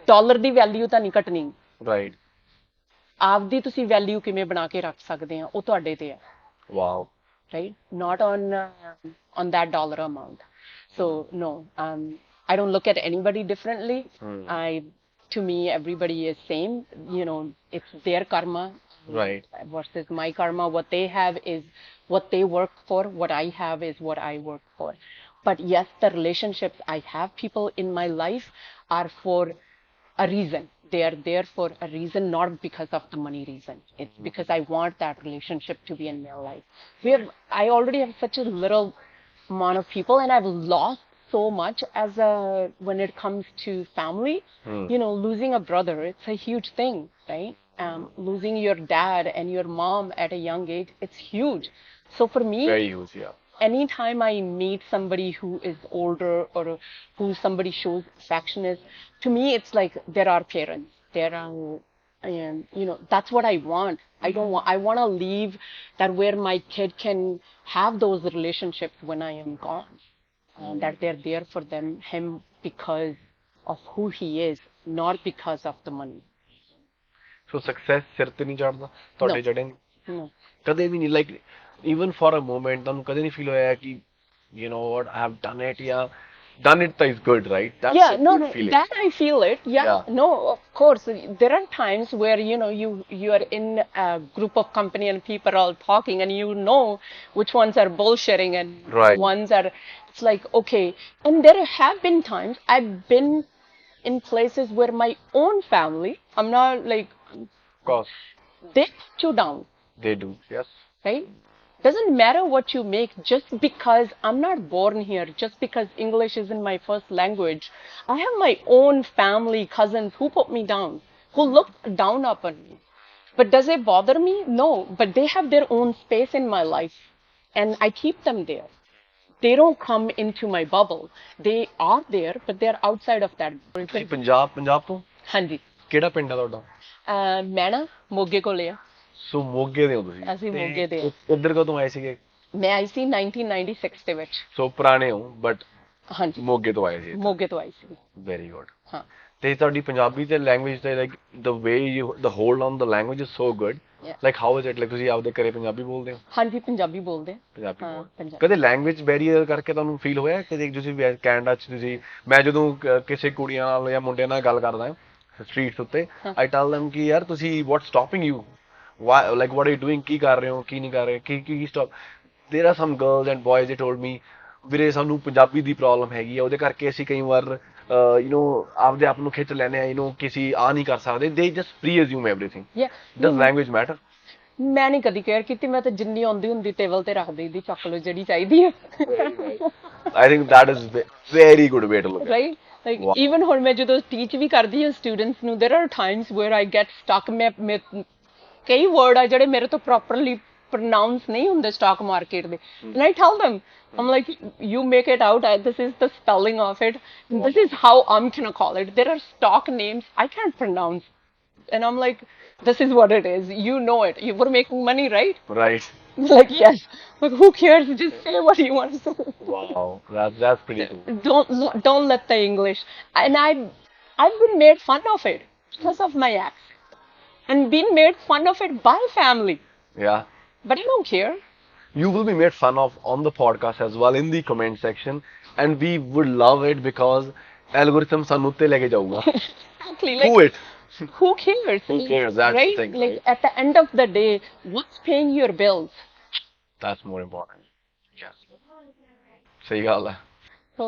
dollar the value ਤਾਂ ਨਹੀਂ ਘਟਣੀ, ਆਪਦੀ ਤੁਸੀਂ ਵੈਲਿਊ ਕਿਵੇਂ ਬਣਾ ਕੇ ਰੱਖ ਸਕਦੇ ਆ ਉਹ ਤੁਹਾਡੇ ਤੇ ਆ। Wow. right, not on that dollar amount. So no, I don't look at anybody differently. To me everybody is same, you know, it's their karma versus my karma. What they have is what they work for, what I have is what I work for. But yes, the relationships I have, people in my life are for a reason. They are there for a reason, not because of the money reason. It's because I want that relationship to be in my life. I already have such a little amount of people, and I've lost so much when it comes to family. You know, losing a brother, it's a huge thing, right? Losing your dad and your mom at a young age, it's huge. So for me, very huge, yeah. Anytime I meet somebody who is older or who somebody shows affection is, to me it's like there are parents, there are, and you know, that's what I want. I want to leave that where my kid can have those relationships when I am gone, that they're there for him because of who he is, not because of the money. So success ਸਿਰ ਤੇ ਨਹੀਂ ਚੜਦਾ ਤੁਹਾਡੇ ਜੜੇ No. ਕਦੇ ਵੀ ਨਹੀਂ, like even for a moment ਤੁਹਾਨੂੰ ਕਦੇ ਨਹੀਂ ਫੀਲ ਹੋਇਆ ਕਿ you know what, I have done it, yeah, done it is good, right? That's yeah, a no, good feeling. that I feel it. Yeah, no, of course. There are times where, you know, you are in a group of company and people are all talking and you know which ones are bullshitting and ones are, it's like, okay. And there have been times I've been in places where my own family, I'm not like, of course, they put you down. They do, yes. Right? Doesn't matter what you make, just because I'm not born here, just because English isn't my first language. I have my own family, cousins who put me down, who looked down upon me. But does it bother me? No, but they have their own space in my life and I keep them there. They don't come into my bubble. They are there, but they're outside of that. ਤੁਸੀਂ ਪੰਜਾਬ ਤੋਂ? ਹਾਂਜੀ। ਕਿਹੜਾ ਪਿੰਡ ਹੈ ਤੁਹਾਡਾ? ਮੈਂ ਨਾ ਮੋਗੇ ਕੋਲੇ ਆ। ਸੋ ਮੋਗੇ ਦੇ ਹੋ ਤੁਸੀਂ? ਅਸੀਂ ਮੋਗੇ ਦੇ। ਇੱਧਰ ਕਦੋਂ ਆਏ ਸੀਗੇ? ਮੈਂ ਆਈ ਸੀ 1996 ਦੇ ਵਿੱਚ। ਸੋ ਪੁਰਾਣੇ ਹੋ, ਬਟ ਹਾਂਜੀ ਮੋਗੇ ਤੋਂ ਆਏ ਸੀ? ਮੋਗੇ ਤੋਂ ਆਈ ਸੀ। Very good. ਹਾਂ। ਤੇ ਤੁਹਾਡੀ ਪੰਜਾਬੀ ਤੇ ਲੈਂਗੁਏਜ ਤੇ like the way you the hold on the language is so good, like how is it, like ਤੁਸੀਂ ਆਪਦੇ ਘਰੇ ਪੰਜਾਬੀ ਬੋਲਦੇ ਹੋ? ਹਾਂਜੀ ਪੰਜਾਬੀ ਬੋਲਦੇ ਆ। ਪੰਜਾਬੀ ਕਦੇ ਲੈਂਗੁਏਜ ਬੈਰੀਅਰ ਕਰਕੇ ਤੁਹਾਨੂੰ ਫੀਲ ਹੋਇਆ ਕਿ ਤੁਸੀਂ ਕੈਨੇਡਾ ਚ ਤੁਸੀਂ, ਮੈਂ ਜਦੋਂ ਕਿਸੇ ਕੁੜੀਆਂ ਨਾਲ ਜਾਂ ਮੁੰਡਿਆਂ ਨਾਲ ਗੱਲ ਕਰਦਾ ਸਟਰੀਟਸ ਉੱਤੇ, ਆਈ ਟੈਲ them ਕਿ ਯਾਰ ਤੁਸੀਂ what's stopping you, why, like what are you doing, ਕੀ ਕਰ ਰਹੇ ਹੋ, ਕੀ ਨਹੀਂ ਕਰ ਰਹੇ, ਕੀ stop. there are some girls and boys they told me ਵੀਰੇ ਸਾਨੂੰ ਪੰਜਾਬੀ ਦੀ ਪ੍ਰੋਬਲਮ ਹੈਗੀ ਆ, ਉਹਦੇ ਕਰਕੇ ਅਸੀਂ ਕਈ ਵਾਰ ਆਪਦੇ ਆਪ ਨੂੰ ਖਿੱਚ ਲੈਨੇ ਆ, ਕਿਸੇ ਆ ਨਹੀਂ ਕਰ ਸਕਦੇ, they just pre-assume everything. Does language matter? ਮੈਂ ਨਹੀਂ ਕਦੀ ਕੇਅਰ ਕੀਤੀ, ਮੈਂ ਤਾਂ ਜਿੰਨੀ ਆਉਂਦੀ ਹੁੰਦੀ ਟੇਬਲ ਤੇ ਰੱਖ ਦੇਈਦੀ, ਚੱਕ ਲਓ ਜਿਹੜੀ ਚਾਹੀਦੀ ਹੈ। I think that is very good way to look at it. Right? Like even ਹੁਣ ਮੈਂ ਜਦੋਂ ਟੀਚ ਵੀ ਕਰਦੀ ਹਾਂ ਸਟੂਡੈਂਟਸ ਨੂੰ, there are times where I get stuck. ਮੈਂ ਕਈ ਵਰਡ ਆ ਜਿਹੜੇ ਮੇਰੇ ਤੋਂ ਪ੍ਰੋਪਰਲੀ pronounce ਨਹੀਂ ਹੁੰਦੇ ਸਟਾਕ ਮਾਰਕੀਟ ਦੇ, and I tell them, I'm like, you make it out, this is the spelling of it, this is how I'm gonna call it. There are stock names I can't pronounce and I'm like, this is what it is, you know it, you were making money, right? Right. Like, yes, like who cares, just say what you want to say. Wow, that's pretty cool. Don't let the English, and I've been made fun of it because of my accent and been made fun of it by family. Yeah. But I don't care. You will be made fun of on the podcast as well in the comment section, and we would love it because algorithm ਸਾਨੂੰ ਉੱਤੇ ਲੈ ਕੇ ਜਾਊਗਾ. Exactly. Do Like, it. who cares? Who cares? That's the Right? thing, Like, right? at the end of the day, what's paying your bills? That's more important. Yeah. ਸਹੀ ਗੱਲ ਹੈ. So,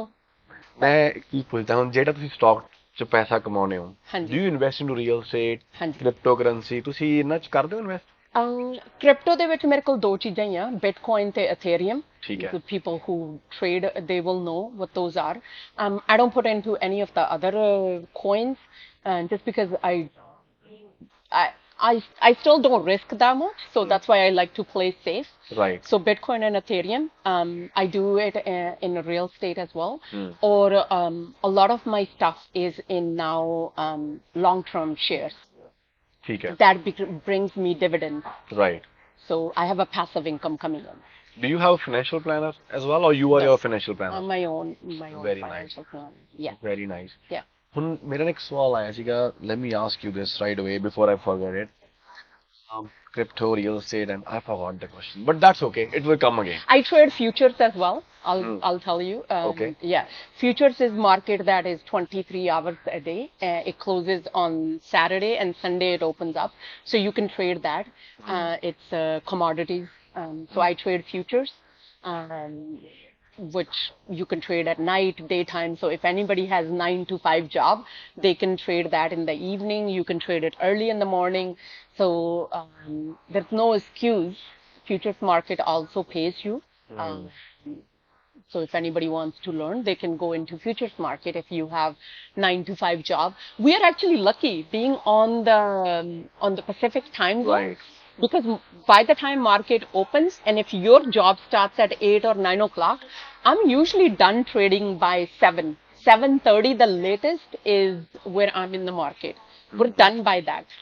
ਮੈਂ ਕੀ ਪੁੱਛਦਾ ਹਾਂ ਜਿਹੜਾ ਤੁਸੀਂ ਸਟਾਕ 'ਚ ਪੈਸਾ ਕਮਾਉਂਦੇ ਹੋ, ਹਾਂਜੀ। do you invest into real estate, ਹਾਂਜੀ। cryptocurrency, ਤੁਸੀਂ ਇਹਨਾਂ 'ਚ ਕਰਦੇ ਹੋ ਇਨਵੈਸਟ? Crypto ਦੇ ਵਿੱਚ ਮੇਰੇ ਕੋਲ ਦੋ ਚੀਜ਼ਾਂ ਹੀ ਆ, Bitcoin ਤੇ Ethereum. ਠੀਕ ਹੈ. The people who trade, they will know what those are. I don't put into any of the other coins, just because I still don't risk that much, so that's why I like to play safe. Right. So Bitcoin and Ethereum, I do it in real estate as well, or a lot of my stuff is in now long-term shares. ਠੀਕ ਹੈ. That brings me dividends. Right. So I have a passive income coming in. Do you have a financial planner as well, or you are No. your financial planner? My own Very financial plan. Yeah. Very nice. Yeah. ਹੁਣ ਮੇਰਾ ਨਾ ਇੱਕ ਸਵਾਲ ਆਇਆ ਸੀਗਾ, let me ask you this right away before I forget it. Crypto, real estate, and I forgot the question, but that's okay. It will come again. I trade futures as well. I'll tell you. Okay. Yeah. Futures is market that is 23 hours a day. It closes on Saturday and Sunday it opens up. So you can trade that. It's commodities. So I trade futures. Which you can trade at night, daytime. So if anybody has 9 to 5 job, they can trade that in the evening. You can trade it early in the morning. So there's no excuse. Futures market also pays you. So if anybody wants to learn, they can go into futures market if you have 9 to 5 job. We are actually lucky being on the Pacific time zone. Right. Because by the time market opens, and if your job starts at 8 or 9 o'clock, I'm usually done trading by 7. 7:30, the latest, is where I'm in the market. We're done by that.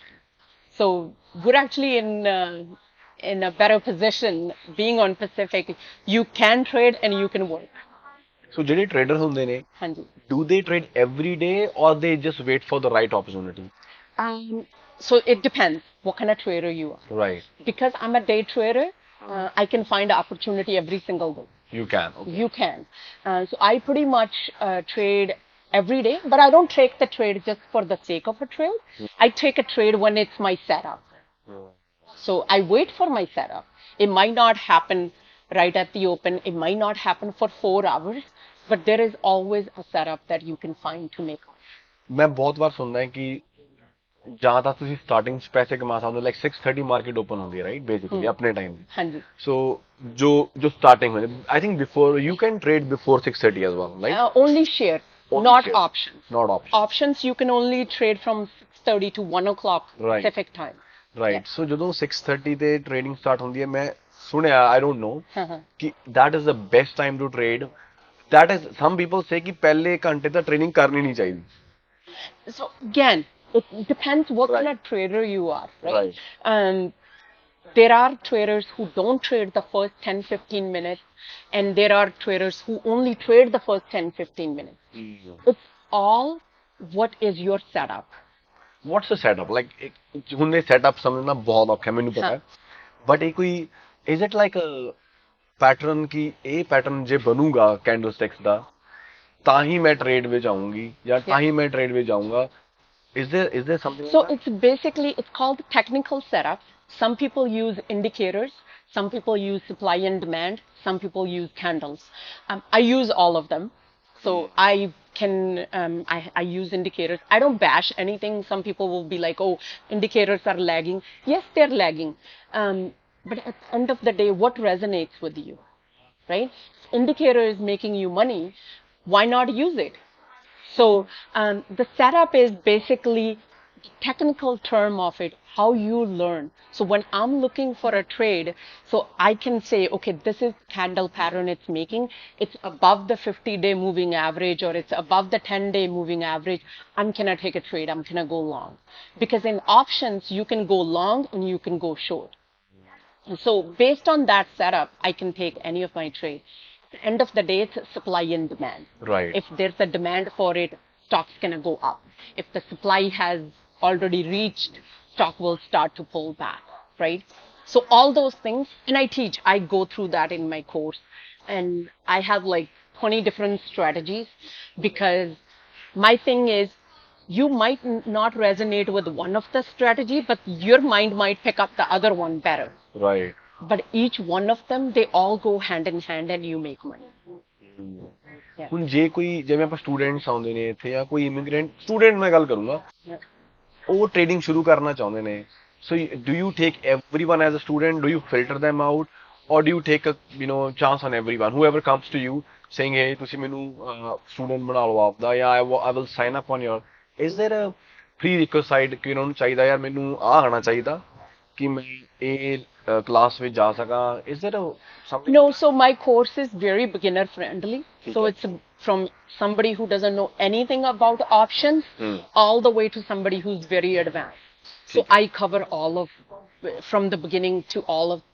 So we're actually in a better position being on Pacific. You can trade and you can work. So ਜਿਹੜੇ traders ਹੁੰਦੇ ਨੇ, ਹਾਂਜੀ. do they trade every day or they just wait for the right opportunity? So it depends what kind of trader you are. Right. Because I'm a day trader, I can find opportunity every single day. You can. Okay. You can. So I pretty much trade every day, but I don't take the trade just for the sake of a trade. I take a trade when it's my setup. So I wait for my setup. It might not happen right at the open. It might not happen for 4 hours, but there is always a setup that you can find to make. ਮੈਂ ਬਹੁਤ ਵਾਰ ਸੁਣਦਾ ਹੈ ਕਿ ਜਾਂ ਤਾਂ ਤੁਸੀਂ starting 'ਚ ਪੈਸੇ ਕਮਾ ਸਕਦੇ ਹੋ, ਲਾਈਕ 6:30 ਮਾਰਕੀਟ ਓਪਨ ਹੁੰਦੀ ਹੈ, ਰਾਈਟ, ਬੇਸਿਕਲੀ ਆਪਣੇ ਟਾਈਮ ਦੀ. ਹਾਂਜੀ. ਸੋ ਜੋ ਸਟਾਰਟਿੰਗ ਹੋਏ, I think before you can trade before 6:30 as well, right? Only shares, Only not shares. options. Not options. Options you can only trade from 6:30 to 1 o'clock Right. Pacific time. Right. So ਜਦੋਂ 6:30 ਤੇ trading start ਹੁੰਦੀ ਹੈ, ਮੈਂ ਸੁਣਿਆ, I don't know, ਕਿ that is the best time to trade. That is, some people say ਕਿ ਪਹਿਲੇ ਘੰਟੇ ਤਾਂ ਟ੍ਰੇਡਿੰਗ ਕਰਨੀ ਨਹੀਂ ਚਾਹੀਦੀ. So again, it depends what Right. kind of trader you are, right? Right. There are traders who don't trade the first 10-15 minutes, and there are traders who only trade the first 10-15 minutes. It's all what is your setup. What's the setup? Like, ਹੁਣ ਇਹ setup ਸਮਝਣਾ ਬਹੁਤ ਔਖਾ ਹੈ, ਮੈਨੂੰ ਪਤਾ ਹੈ. But ਇਹ ਕੋਈ, is it like a pattern ਕਿ ਇਹ pattern ਜੇ ਬਣੂਗਾ candlesticks ਦਾ, ਤਾਂ ਹੀ ਮੈਂ trade ਵਿੱਚ ਆਉਂਗੀ ਜਾਂ ਤਾਂ ਹੀ ਮੈਂ trade ਵਿੱਚ ਜਾਊਂਗਾ? Is there something So like that? it's basically, it's called technical setup. Some people use indicators. Some people use supply and demand. Some people use candles. I use all of them. So I can, I use indicators. I don't bash anything. Some people will be like, oh, indicators are lagging. Yes, they're lagging. But at the end of the day, what resonates with you, right? Indicator is making you money. Why not use it? So the setup is basically the technical term of it, how you learn. So when I'm looking for a trade, so I can say, okay, this is candle pattern it's making. It's above the 50-day moving average, or it's above the 10-day moving average. I'm gonna take a trade. I'm gonna go long. Because in options, you can go long and you can go short. So based on that setup, I can take any of my trades. At the end of the day, it's supply and demand. Right. If there's a demand for it, stock's gonna go up. If the supply has already reached, stock will start to pull back, right? So all those things, and I teach, I go through that in my course, and I have like 20 different strategies because my thing is you might not resonate with one of the strategy, but your mind might pick up the other one better. Right. But each one of them, they all go hand in hand and you make money. Yeah. ਹੁਣ ਜੇ ਕੋਈ ਜਿਵੇਂ ਆਪਾਂ students ਆਉਂਦੇ ਨੇ ਇੱਥੇ ਜਾਂ ਕੋਈ ਇਮੀਗ੍ਰੈਂਟ ਸਟੂਡੈਂਟ ਮੈਂ ਗੱਲ ਕਰੂੰਗਾ Yeah. ਉਹ ਟ੍ਰੇਡਿੰਗ ਸ਼ੁਰੂ ਕਰਨਾ ਚਾਹੁੰਦੇ ਨੇ ਸੋ do you take everyone as a student, do you filter them out, or do you take a chance on everyone whoever comes to you saying hey ਤੁਸੀਂ ਮੈਨੂੰ ਸਟੂਡੈਂਟ ਬਣਾ ਲਓ ਆਪਦਾ ਜਾਂ I will sign up on your, is there a prerequisite ਕਿ ਉਹਨਾਂ ਨੂੰ ਚਾਹੀਦਾ ਯਾਰ ਮੈਨੂੰ ਆਹ ਆਉਣਾ ਚਾਹੀਦਾ ਕਿ ਮੈਂ ਇਹ ਕਲਾਸ ਵਿੱਚ ਜਾ ਸਕਾਂ, is there a something? No, so my course is very beginner friendly. So it's from somebody who doesn't know anything about options all the way to somebody who's very advanced. So I cover all of, from the beginning to all of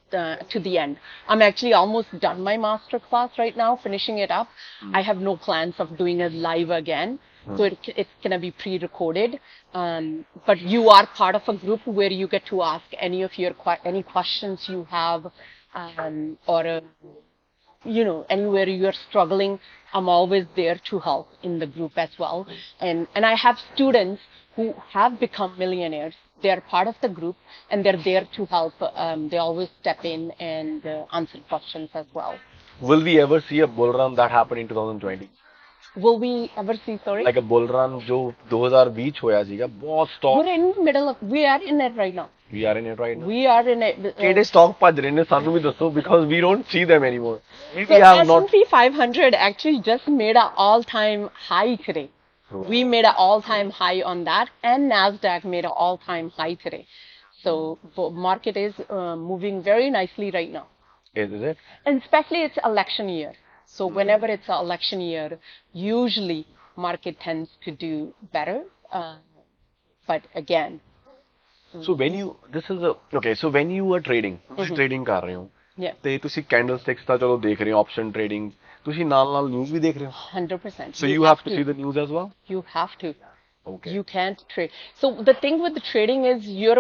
to the end. I'm actually almost done my master class right now, finishing it up. I have no plans of doing it live again. So it's going to be pre-recorded. But you are part of a group where you get to ask any of your any questions you have, or anywhere you are struggling. I'm always there to help in the group as well. And I have students who have become millionaires. They are part of the group and they're there to help. They always step in and answer questions as well. Will we ever see a bull run that happened in 2020? Will we ever see, sorry? Like a bull run ਜੋ 2020 ਚ ਹੋਇਆ ਸੀਗਾ ਬਹੁਤ stock We're in the middle of, we are in it right now. we are in it right now. We are in it. ਕਿਹੜੇ stock ਭੱਜ ਰਹੇ ਨੇ ਸਾਨੂੰ ਵੀ ਦੱਸੋ because we don't see them anymore. So We have not. S&P 500 actually just made an all-time high today. We made an all-time high on that, and Nasdaq made an all-time high today. So the market is moving very nicely right now. Is it? And especially it's election year. So whenever it's an election year, usually market tends to do better. But again, So when you so when you are trading, ਤੁਸੀਂ trading ਕਰ ਰਹੇ ਹੋ yeah, ਤੇ ਤੁਸੀਂ candlesticks ਤਾਂ ਚਲੋ ਦੇਖ ਰਹੇ ਹੋ, option trading ਤੁਸੀਂ ਨਾਲ ਨਿਊਜ਼ ਵੀ ਦੇਖ ਰਹੇ ਹੋ 100%. so you have to see the news as well? You have to. Okay. You can't trade. So the thing with the trading is your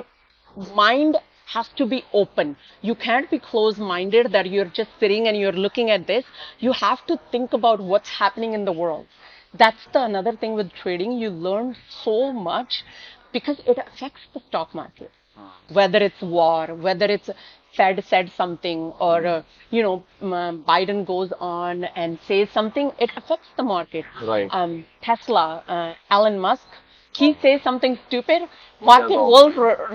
mind has to be open. You can't be closed-minded that you're just sitting and you're looking at this. You have to think about what's happening in the world. That's the another thing with trading. You learn so much because it affects the stock market. Whether it's war, whether it's Fed said something, or Biden goes on and says something, it affects the market. Right. Tesla, Elon Musk, he says something stupid, market will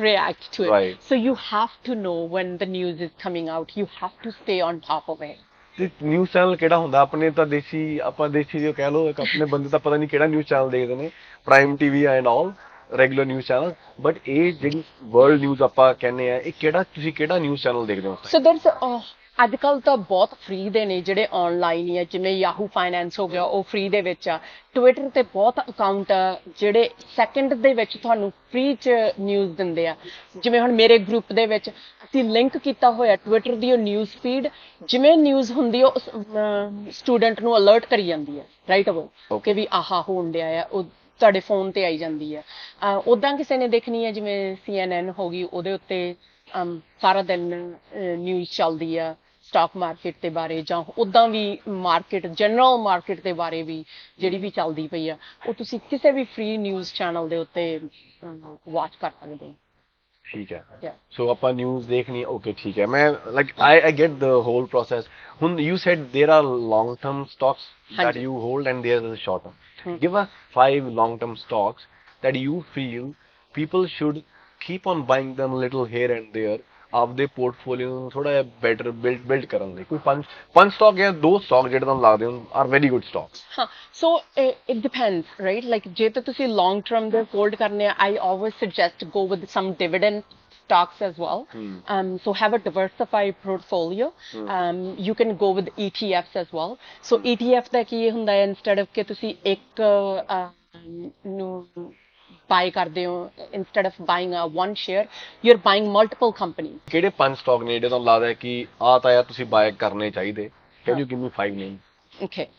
react to it. Right. So you have to know when the news is coming out. You have to stay on top of it. ਤੇ news channel ਕਿਹੜਾ ਹੁੰਦਾ ਆਪਣੇ ਤਾਂ ਆਪਾਂ ਦੇਸੀ ਜੋ ਕਹਿ ਲਓ ਇੱਕ ਆਪਣੇ ਬੰਦੇ ਤਾਂ ਪਤਾ ਨਹੀਂ ਕਿਹੜਾ ਨਿਊਜ਼ ਚੈਨਲ ਦੇਖਦੇ ਨੇ prime TV and all regular news channel but ਇਹ ਜਿਹੜੀ ਵਰਲਡ ਨਿਊਜ਼ ਆਪਾਂ ਕਹਿੰਦੇ ਆ ਇਹ ਤੁਸੀਂ ਕਿਹੜਾ ਨਿਊਜ਼ ਚੈਨਲ ਦੇਖਦੇ ਹੋ? So there's ਅੱਜ ਕੱਲ ਤਾਂ ਬਹੁਤ ਫ੍ਰੀ ਦੇ ਨੇ ਜਿਹੜੇ ਆਨਲਾਈਨ ਹੀ ਆ, ਜਿਵੇਂ ਯਾਹੂ ਫਾਈਨੈਂਸ ਹੋ ਗਿਆ, ਉਹ ਫ੍ਰੀ ਦੇ ਵਿੱਚ ਆ. ਟਵਿੱਟਰ ਤੇ ਬਹੁਤ ਅਕਾਊਂਟ ਆ ਜਿਹੜੇ ਸੈਕਿੰਡ ਦੇ ਵਿੱਚ ਤੁਹਾਨੂੰ ਫ੍ਰੀ ਚ ਨਿਊਜ਼ ਦਿੰਦੇ ਆ. ਜਿਵੇਂ ਹੁਣ ਮੇਰੇ ਗਰੁੱਪ ਦੇ ਵਿੱਚ ਅਸੀਂ ਲਿੰਕ ਕੀਤਾ ਹੋਇਆ ਟਵਿੱਟਰ ਦੀ ਉਹ ਨਿਊਜ਼ ਫੀਡ, ਜਿਵੇਂ ਨਿਊਜ਼ ਹੁੰਦੀ ਉਹ ਸਟੂਡੈਂਟ ਨੂੰ ਅਲਰਟ ਕਰੀ ਜਾਂਦੀ ਹੈ ਰਾਈਟ ਅਵੇ ਕਿ ਵੀ ਆਹਾ ਹੋਣ ਡਿਆ ਆ, ਉਹ ਤੁਹਾਡੇ ਫੋਨ ਤੇ ਆਈ ਜਾਂਦੀ ਹੈ. ਉੱਦਾਂ ਕਿਸੇ ਨੇ ਦੇਖਣੀ ਹੈ ਜਿਵੇਂ CNN ਹੋ ਗਈ, ਉਹਦੇ ਉੱਤੇ ਸਾਰਾ ਦਿਨ ਨਿਊਜ਼ ਚੱਲਦੀ ਆ ਸਟਾਕ ਮਾਰਕੀਟ ਦੇ ਬਾਰੇ, ਜਾਂ ਉੱਦਾਂ ਵੀ ਮਾਰਕੀਟ ਜਨਰਲ ਮਾਰਕੀਟ ਦੇ ਬਾਰੇ ਵੀ ਜਿਹੜੀ ਵੀ ਚੱਲਦੀ ਪਈ ਆ, ਉਹ ਤੁਸੀਂ ਕਿਸੇ ਵੀ ਫ੍ਰੀ ਨਿਊਜ਼ ਚੈਨਲ ਦੇ ਉੱਤੇ ਵਾਚ ਕਰ ਸਕਦੇ ਹੋ. ਠੀਕ ਹੈ. ਸੋ ਆਪਾਂ ਨਿਊਜ਼ ਦੇਖਣੀ ਓਕੇ ਠੀਕ ਹੈ. ਮੈਂ like I get the whole process. ਹੁਣ you said there are long term stocks that you hold and there is a short term. Give us 5 long term stocks that you feel people should keep on buying them little here and there ਆਪਦੇ portfolio ਨੂੰ ਥੋੜਾ ਜਿਹਾ better build ਕਰਨ ਲਈ. ਕੋਈ ਪੰਜ stock ਜਾਂ 2 stock ਜਿਹੜੇ ਤੁਹਾਨੂੰ ਲੱਗਦੇ ਹੋ ਆਰ ਵੈਰੀ ਗੁੱਡ ਸਟਾਕਸ? ਹਾਂ, so it depends right. Like ਜੇ ਤਾਂ ਤੁਸੀਂ ਲੌਂਗ ਟਰਮ ਦੇ ਹੋਲਡ ਕਰਨੇ ਆ, I always suggest go with some dividend stocks as well. So have a diversified portfolio. You can go with ETFs as well. So ETF ਦਾ ਕੀ ਹੁੰਦਾ ਹੈ, instead of ਕਿ ਤੁਸੀਂ ਇੱਕ ਨੂੰ buy ਕਰਦੇ ਹੋ, instead of buying one share, you're buying multiple companies. ਕਿਹੜੇ 5 stock ਨੇ ਜਿਹੜੇ ਤੁਹਾਨੂੰ ਲੱਗਦਾ ਹੈ ਕਿ ਆਹ ਤਾਂ ਯਾਰ ਤੁਸੀਂ ਬਾਏ ਕਰਨੇ ਚਾਹੀਦੇ? Can you give me 5 names? Okay.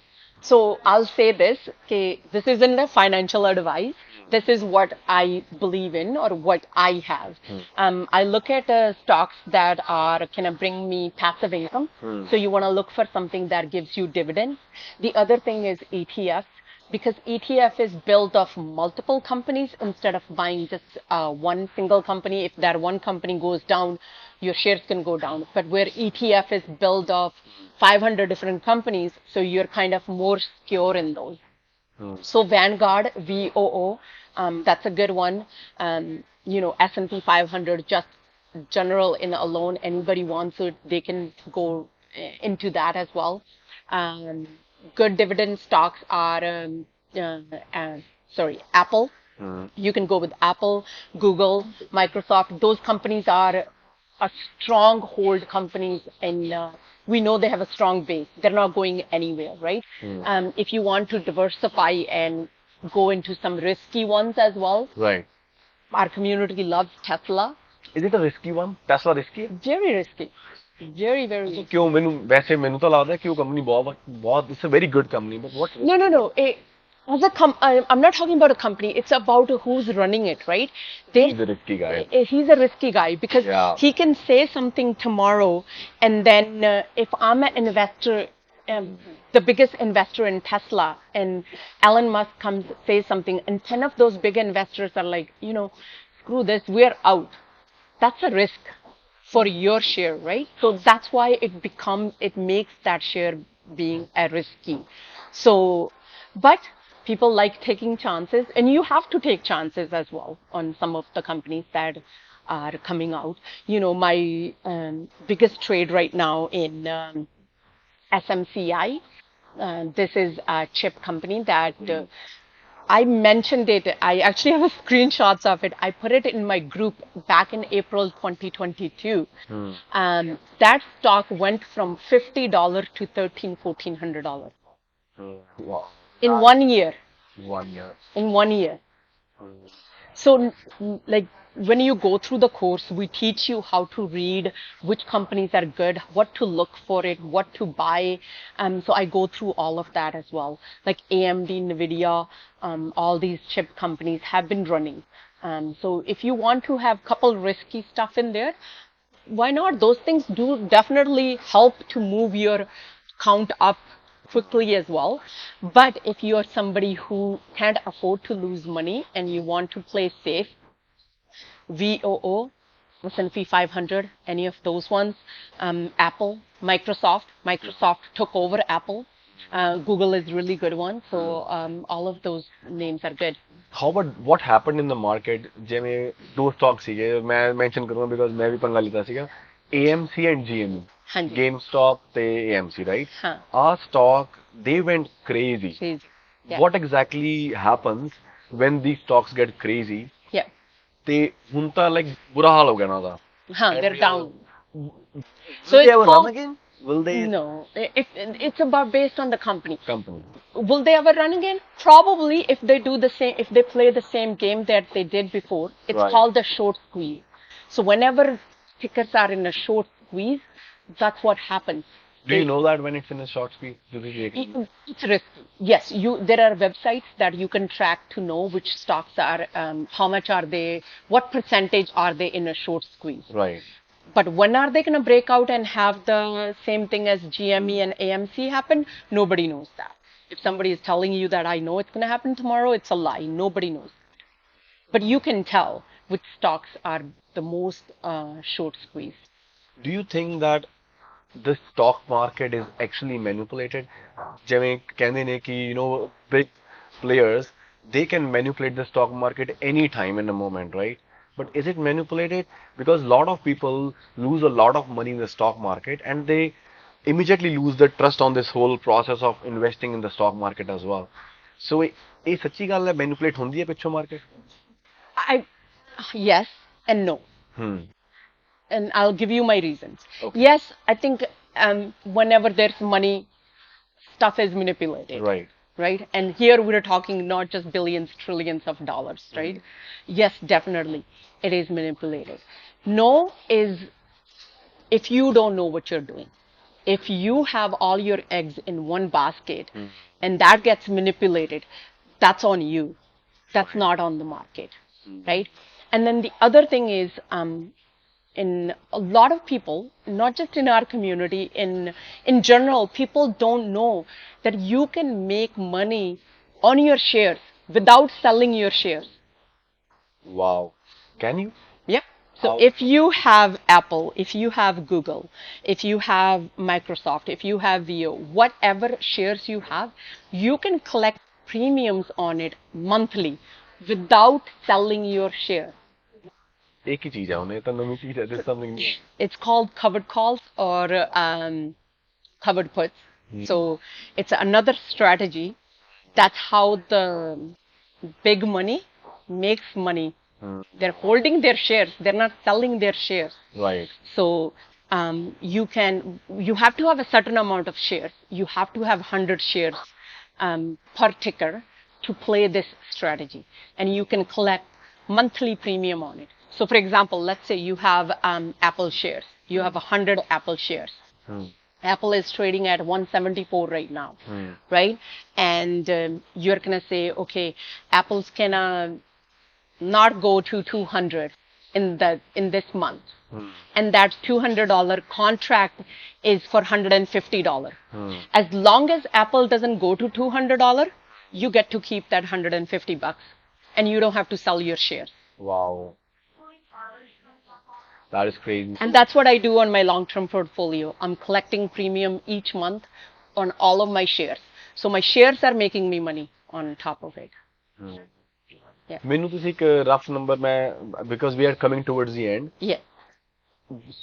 So I'll say this isn't a financial advice. this is what I believe in or what I have. I look at stocks that are can bring me passive income. So you want to look for something that gives you dividends. The other thing is ETFs. Because ETF is built of multiple companies instead of buying just one single company. If that one company goes down, your shares can go down. But where ETF is built of 500 different companies, so you're kind of more secure in those. So Vanguard, VOO, that's a good one. S&P 500, just general in alone. Anybody wants it, they can go into that as well. Good dividend stocks are, Apple. You can go with Apple, Google, Microsoft. Those companies are a stronghold companies, and we know they have a strong base. They're not going anywhere, right? If you want to diversify and go into some risky ones as well, Right. our community loves Tesla. Is it a risky one? Tesla risky है? Very risky. Very, very risky. क्यों मैंने तो लगता है कि वो company बहुत it's a very good company, but what? No. I'm not talking about a company. It's about who's running it, right? He's a risky guy. He's a risky guy because he can say something tomorrow, and then if I'm an investor, the biggest investor in Tesla, and Elon Musk comes says something, and 10 of those big investors are like, screw this, we're out. That's a risk for your share, right? So that's why it makes that share being a risky. So, but people like taking chances, and you have to take chances as well on some of the companies that are coming out. My biggest trade right now in SMCI, this is a chip company that I mentioned it. I actually have screenshots of it. I put it in my group back in April 2022. That stock went from $50 to $1,400. Wow. In 1 year. 1 year. In 1 year. So, like, when you go through the course, we teach you how to read which companies are good, what to look for it, what to buy. So I go through all of that as well. Like AMD, NVIDIA, all these chip companies have been running. So if you want to have couple risky stuff in there, why not? Those things do definitely help to move your count up quickly as well. But if you are somebody who can't afford to lose money and you want to play safe, VOO, S&P 500, any of those ones, Apple, Microsoft took over Apple. Google is really good one. So all of those names are good. How about what happened in the market? जिसमें दो stocks सीगे मैं mention करूँगा because मैं भी पंगा लेता सीगा AMC and GME. हाँ जी. GameStop ते AMC, right? हाँ. Our stock, they went crazy. Yeah. What exactly happens when these stocks get crazy? Yeah. ते ਹੁਣ ਤਾਂ like बुरा हाल हो गया ना था. They're down. So they ever run again? Will they? No, it's about based on the company. Company. Will they ever run again? Probably if they do the same, if they play the same game that they did before. It's called the short squeeze. So whenever tickets are in a short squeeze, that's what happens. Do you know that when it's in a short squeeze? It's risky. Yes, there are websites that you can track to know which stocks are, how much are they, what percentage are they in a short squeeze. Right. But when are they going to break out and have the same thing as GME and AMC happen? Nobody knows that. If somebody is telling you that I know it's going to happen tomorrow, it's a lie. Nobody knows that. But you can tell which stocks are the most short squeeze. Do you think that the stock market is actually manipulated? Jame कहते हैं कि big players, they can manipulate the stock market anytime in a moment, right? But is it manipulated? Because a lot of people lose a lot of money in the stock market and they immediately lose the trust on this whole process of investing in the stock market as well. So, ये सच्ची गल है manipulate होंदी है पिछो market? Yes and no. And I'll give you my reasons. Okay. Yes, I think whenever there's money, stuff is manipulated. Right. Right? And here we're talking not just billions, trillions of dollars, right? Yes, definitely, it is manipulated. No is if you don't know what you're doing. If you have all your eggs in one basket and that gets manipulated, that's on you. That's not on the market, right? And then the other thing is, in a lot of people, not just in our community, in general, people don't know that you can make money on your shares without selling your shares. Wow. Can you? Yeah. So How? if you have Apple, if you have Google, if you have Microsoft, if you have VO, whatever shares you have, you can collect premiums on it monthly without selling your share. एक ही चीज है उन्हें तो नवी चीज है there's something new. It's called covered calls or covered puts. So it's another strategy. That's how the big money makes money. They're holding their shares. They're not selling their shares. Right. So you have to have a certain amount of shares. You have to have 100 shares per ticker to play this strategy. And you can collect monthly premium on it. So for example, let's say you have Apple shares. You have 100 Apple shares. Apple is trading at 174 right now, right? And you're going to say, okay, Apple's can not go to 200 in this month. And that $200 contract is for $150. As long as Apple doesn't go to $200, you get to keep that $150 and you don't have to sell your shares. Wow. That is crazy. And that's what I do on my long-term portfolio. I'm collecting premium each month on all of my shares. So my shares are making me money on top of it. Yeah. ਮੈਨੂੰ ਤੁਸੀਂ ਇੱਕ rough number ਮੈਂ because we are coming towards the end. Yeah.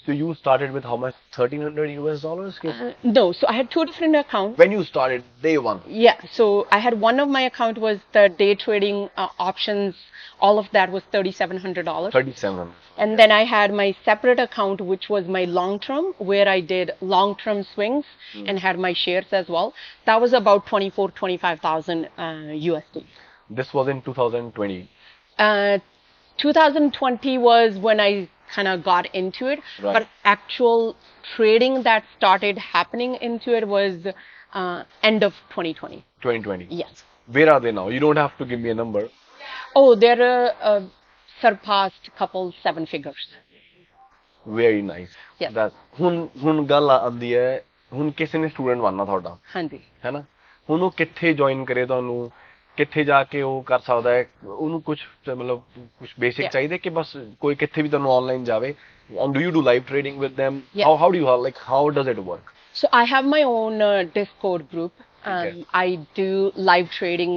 So you started with how much? $1,300 US? No, so I had two different accounts. When you started, day one. Yeah, so I had one of my account was the day trading options. All of that was $3,700. 37. And then I had my separate account, which was my long-term, where I did long-term swings and had my shares as well. That was about 25,000 USD. This was in 2020. 2020 was when I kind of got into it, Right. but actual trading that started happening into it was end of 2020. 2020. Yes. Where are they now? You don't have to give me a number. Oh, they're surpassed couple 7 figures. Very nice. Yes. That's ਹੁਣ ਗੱਲ ਆਉਂਦੀ ਹੈ ਹੁਣ ਕਿਸੇ ਨੇ student ਬਣਨਾ ਤੁਹਾਡਾ ਹਾਂਜੀ ਹੈ ਨਾ ਹੁਣ ਉਹ ਕਿੱਥੇ ਜੁਆਇਨ ਕਰੇ ਤੁਹਾਨੂੰ ਕਿੱਥੇ ਜਾ ਕੇ ਉਹ ਕਰ ਸਕਦਾ ਹੈ ਉਹਨੂੰ ਕੁਝ ਮਤਲਬ ਕੁਝ ਬੇਸਿਕ ਚਾਹੀਦਾ ਕਿ ਬਸ ਕੋਈ ਕਿੱਥੇ ਵੀ ਤੁਹਾਨੂੰ ਆਨਲਾਈਨ ਜਾਵੇ and do you do live trading with them? Yeah. How do you like how does it work? So I have my own Discord group. Okay. I do live trading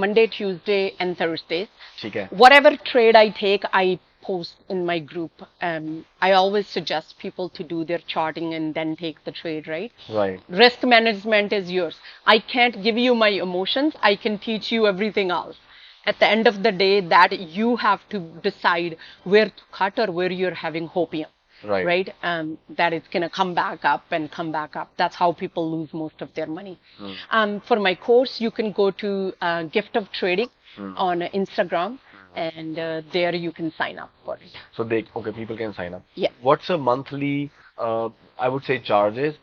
Monday, Tuesday, and Thursdays. ठीक है Whatever trade I take, I post in my group. I always suggest people to do their charting and then take the trade, right? right Risk management is yours. I can't give you my emotions. I can teach you everything else. At the end of the day, that you have to decide where to cut or where you're having hopium. right That it's going to come back up and come back up. That's how people lose most of their money. For my course, you can go to Gift of Trading on Instagram, and there you can sign up for it. so people can sign up. Yeah. What's a monthly I would say charges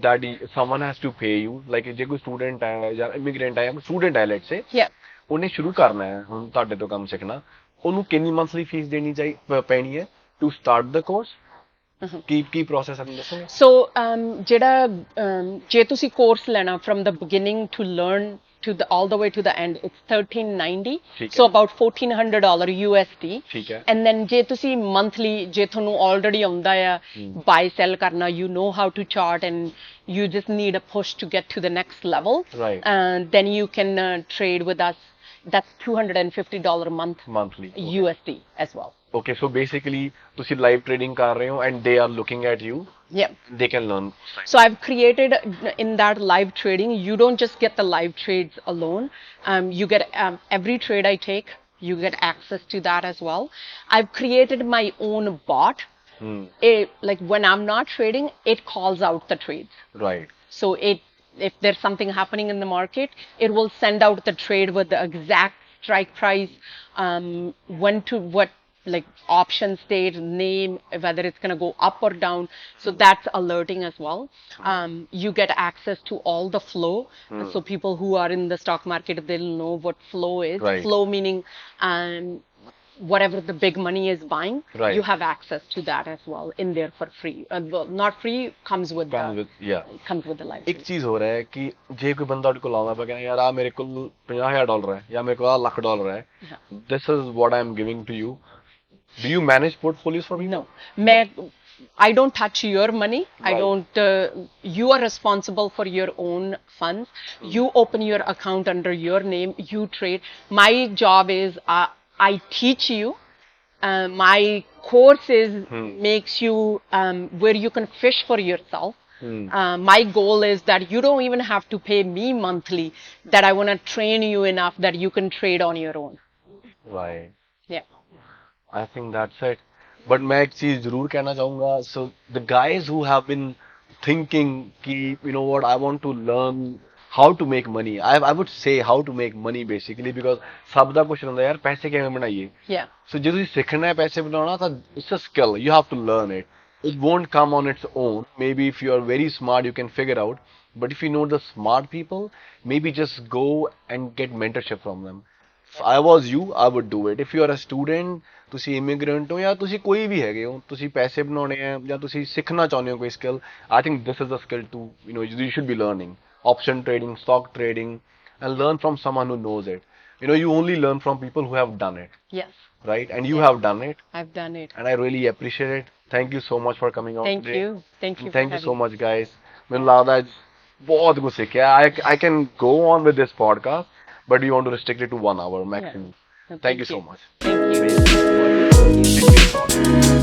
that someone has to pay you like ਜੇ ਕੋਈ student ਹੈ ਜਾਂ immigrant ਹੈ ਜਾਂ student ਹੈ let's say Yeah. ਉਹਨੇ ਸ਼ੁਰੂ ਕਰਨਾ ਹੈ ਹੁਣ ਤੁਹਾਡੇ ਤੋਂ ਕੰਮ ਸਿੱਖਣਾ ਉਹਨੂੰ ਕਿੰਨੀ ਮੰਥਲੀ ਫੀਸ ਦੇਣੀ ਪੈਣੀ ਹੈ ਟੂ ਸਟਾਰਟ ਦਾ ਕੋਰਸ ਕੀ ਪ੍ਰੋਸੈਸ ਹੈ ਦੱਸੋਗੇ So ਜਿਹੜਾ ਜੇ ਤੁਸੀਂ ਕੋਰਸ ਲੈਣਾ from the beginning to learn to the all the way to the end, it's $1,390. ਠੀਕ ਹੈ। So about $1,400 USD. ਠੀਕ ਹੈ And then ਜੇ ਤੁਸੀਂ monthly ਜੇ ਤੁਹਾਨੂੰ already ਆਉਂਦਾ ਆ buy sell ਕਰਨਾ, you know how to chart and you just need a push to get to the next level. Right. Then you can trade with us. That's $250 a month monthly USD as well. okay so basically ਤੁਸੀਂ live trading ਕਰ ਰਹੇ ਹੋ and they are looking at you. Yeah. They can learn. So I've created in that live trading, you don't just get the live trades alone. You get every trade I take, you get access to that as well. I've created my own bot. Like when I'm not trading, it calls out the trades. right So if there's something happening in the market, it will send out the trade with the exact strike price, what like option state, name, whether it's going to go up or down. So that's alerting as well. You get access to all the flow. So people who are in the stock market, they'll know what flow is. Right. Flow meaning whatever the big money is buying, Right. you have access to that as well in there for free. Well, not free, comes with yeah. comes with the life. ਇੱਕ ਚੀਜ਼ ਹੋ ਰਿਹਾ ਹੈ ਕਿ ਜੇ ਕੋਈ ਬੰਦਾ ਤੁਹਾਡੇ ਕੋਲ ਆਉਂਦਾ ਪਿਆ ਕਹਿੰਦਾ ਯਾਰ ਆ ਮੇਰੇ ਕੋਲ $50,000 ਹੈ ਜਾਂ ਮੇਰੇ ਕੋਲ ਆ $1,00,000 ਹੈ, this is what I'm giving to you. Do you manage portfolios for me? No, I don't touch your money. I don't. You are responsible for your own funds. You open your account under your name. You trade. My job is I teach you. My courses makes you where you can fish for yourself. My goal is that you don't even have to pay me monthly. That I want to train you enough that you can trade on your own. Right. Yeah. I think that's it. But मैं एक चीज जरूर कहना चाहूँगा. So the guys who have been thinking कि you know what, I want to learn how to make money. I would say how to make money basically because ਸਭ ਦਾ ਕੁਛ ਹੁੰਦਾ ਯਾਰ ਪੈਸੇ ਕਿਵੇਂ ਬਣਾਈਏ. Yeah. So ਜੇ ਤੁਸੀਂ ਸਿੱਖਣਾ ਹੈ ਪੈਸੇ ਬਣਾਉਣਾ ਤਾਂ it's a skill. You have to learn it. It won't come on its own. Maybe if you are very smart, you can figure out. But if you know the smart people, maybe just go and get mentorship from them. If I was you, I would do it. If you are a student, ਤੁਸੀਂ immigrant ਹੋ ਜਾਂ ਤੁਸੀਂ ਕੋਈ ਵੀ ਹੈਗੇ ਹੋ, ਤੁਸੀਂ ਪੈਸੇ ਬਣਾਉਣੇ ਆ ਜਾਂ ਤੁਸੀਂ ਸਿੱਖਣਾ ਚਾਹੁੰਦੇ ਹੋ ਕੋਈ skill, I think this is a skill to, you should be learning. Option trading, stock trading, and learn from someone who knows it. You only learn from people who have done it. Yes. Right? And you have done it. I've done it. And I really appreciate it. Thank you so much for coming out Thank today. you. Thank you. Thank you so much, guys. ਮੈਨੂੰ ਲੱਗਦਾ ਹੈ ਬਹੁਤ ਕੁਝ ਸਿੱਖਿਆ. I can go on with this podcast, but we want to restrict it to 1 hour maximum. No, Thank you so much. Thank you.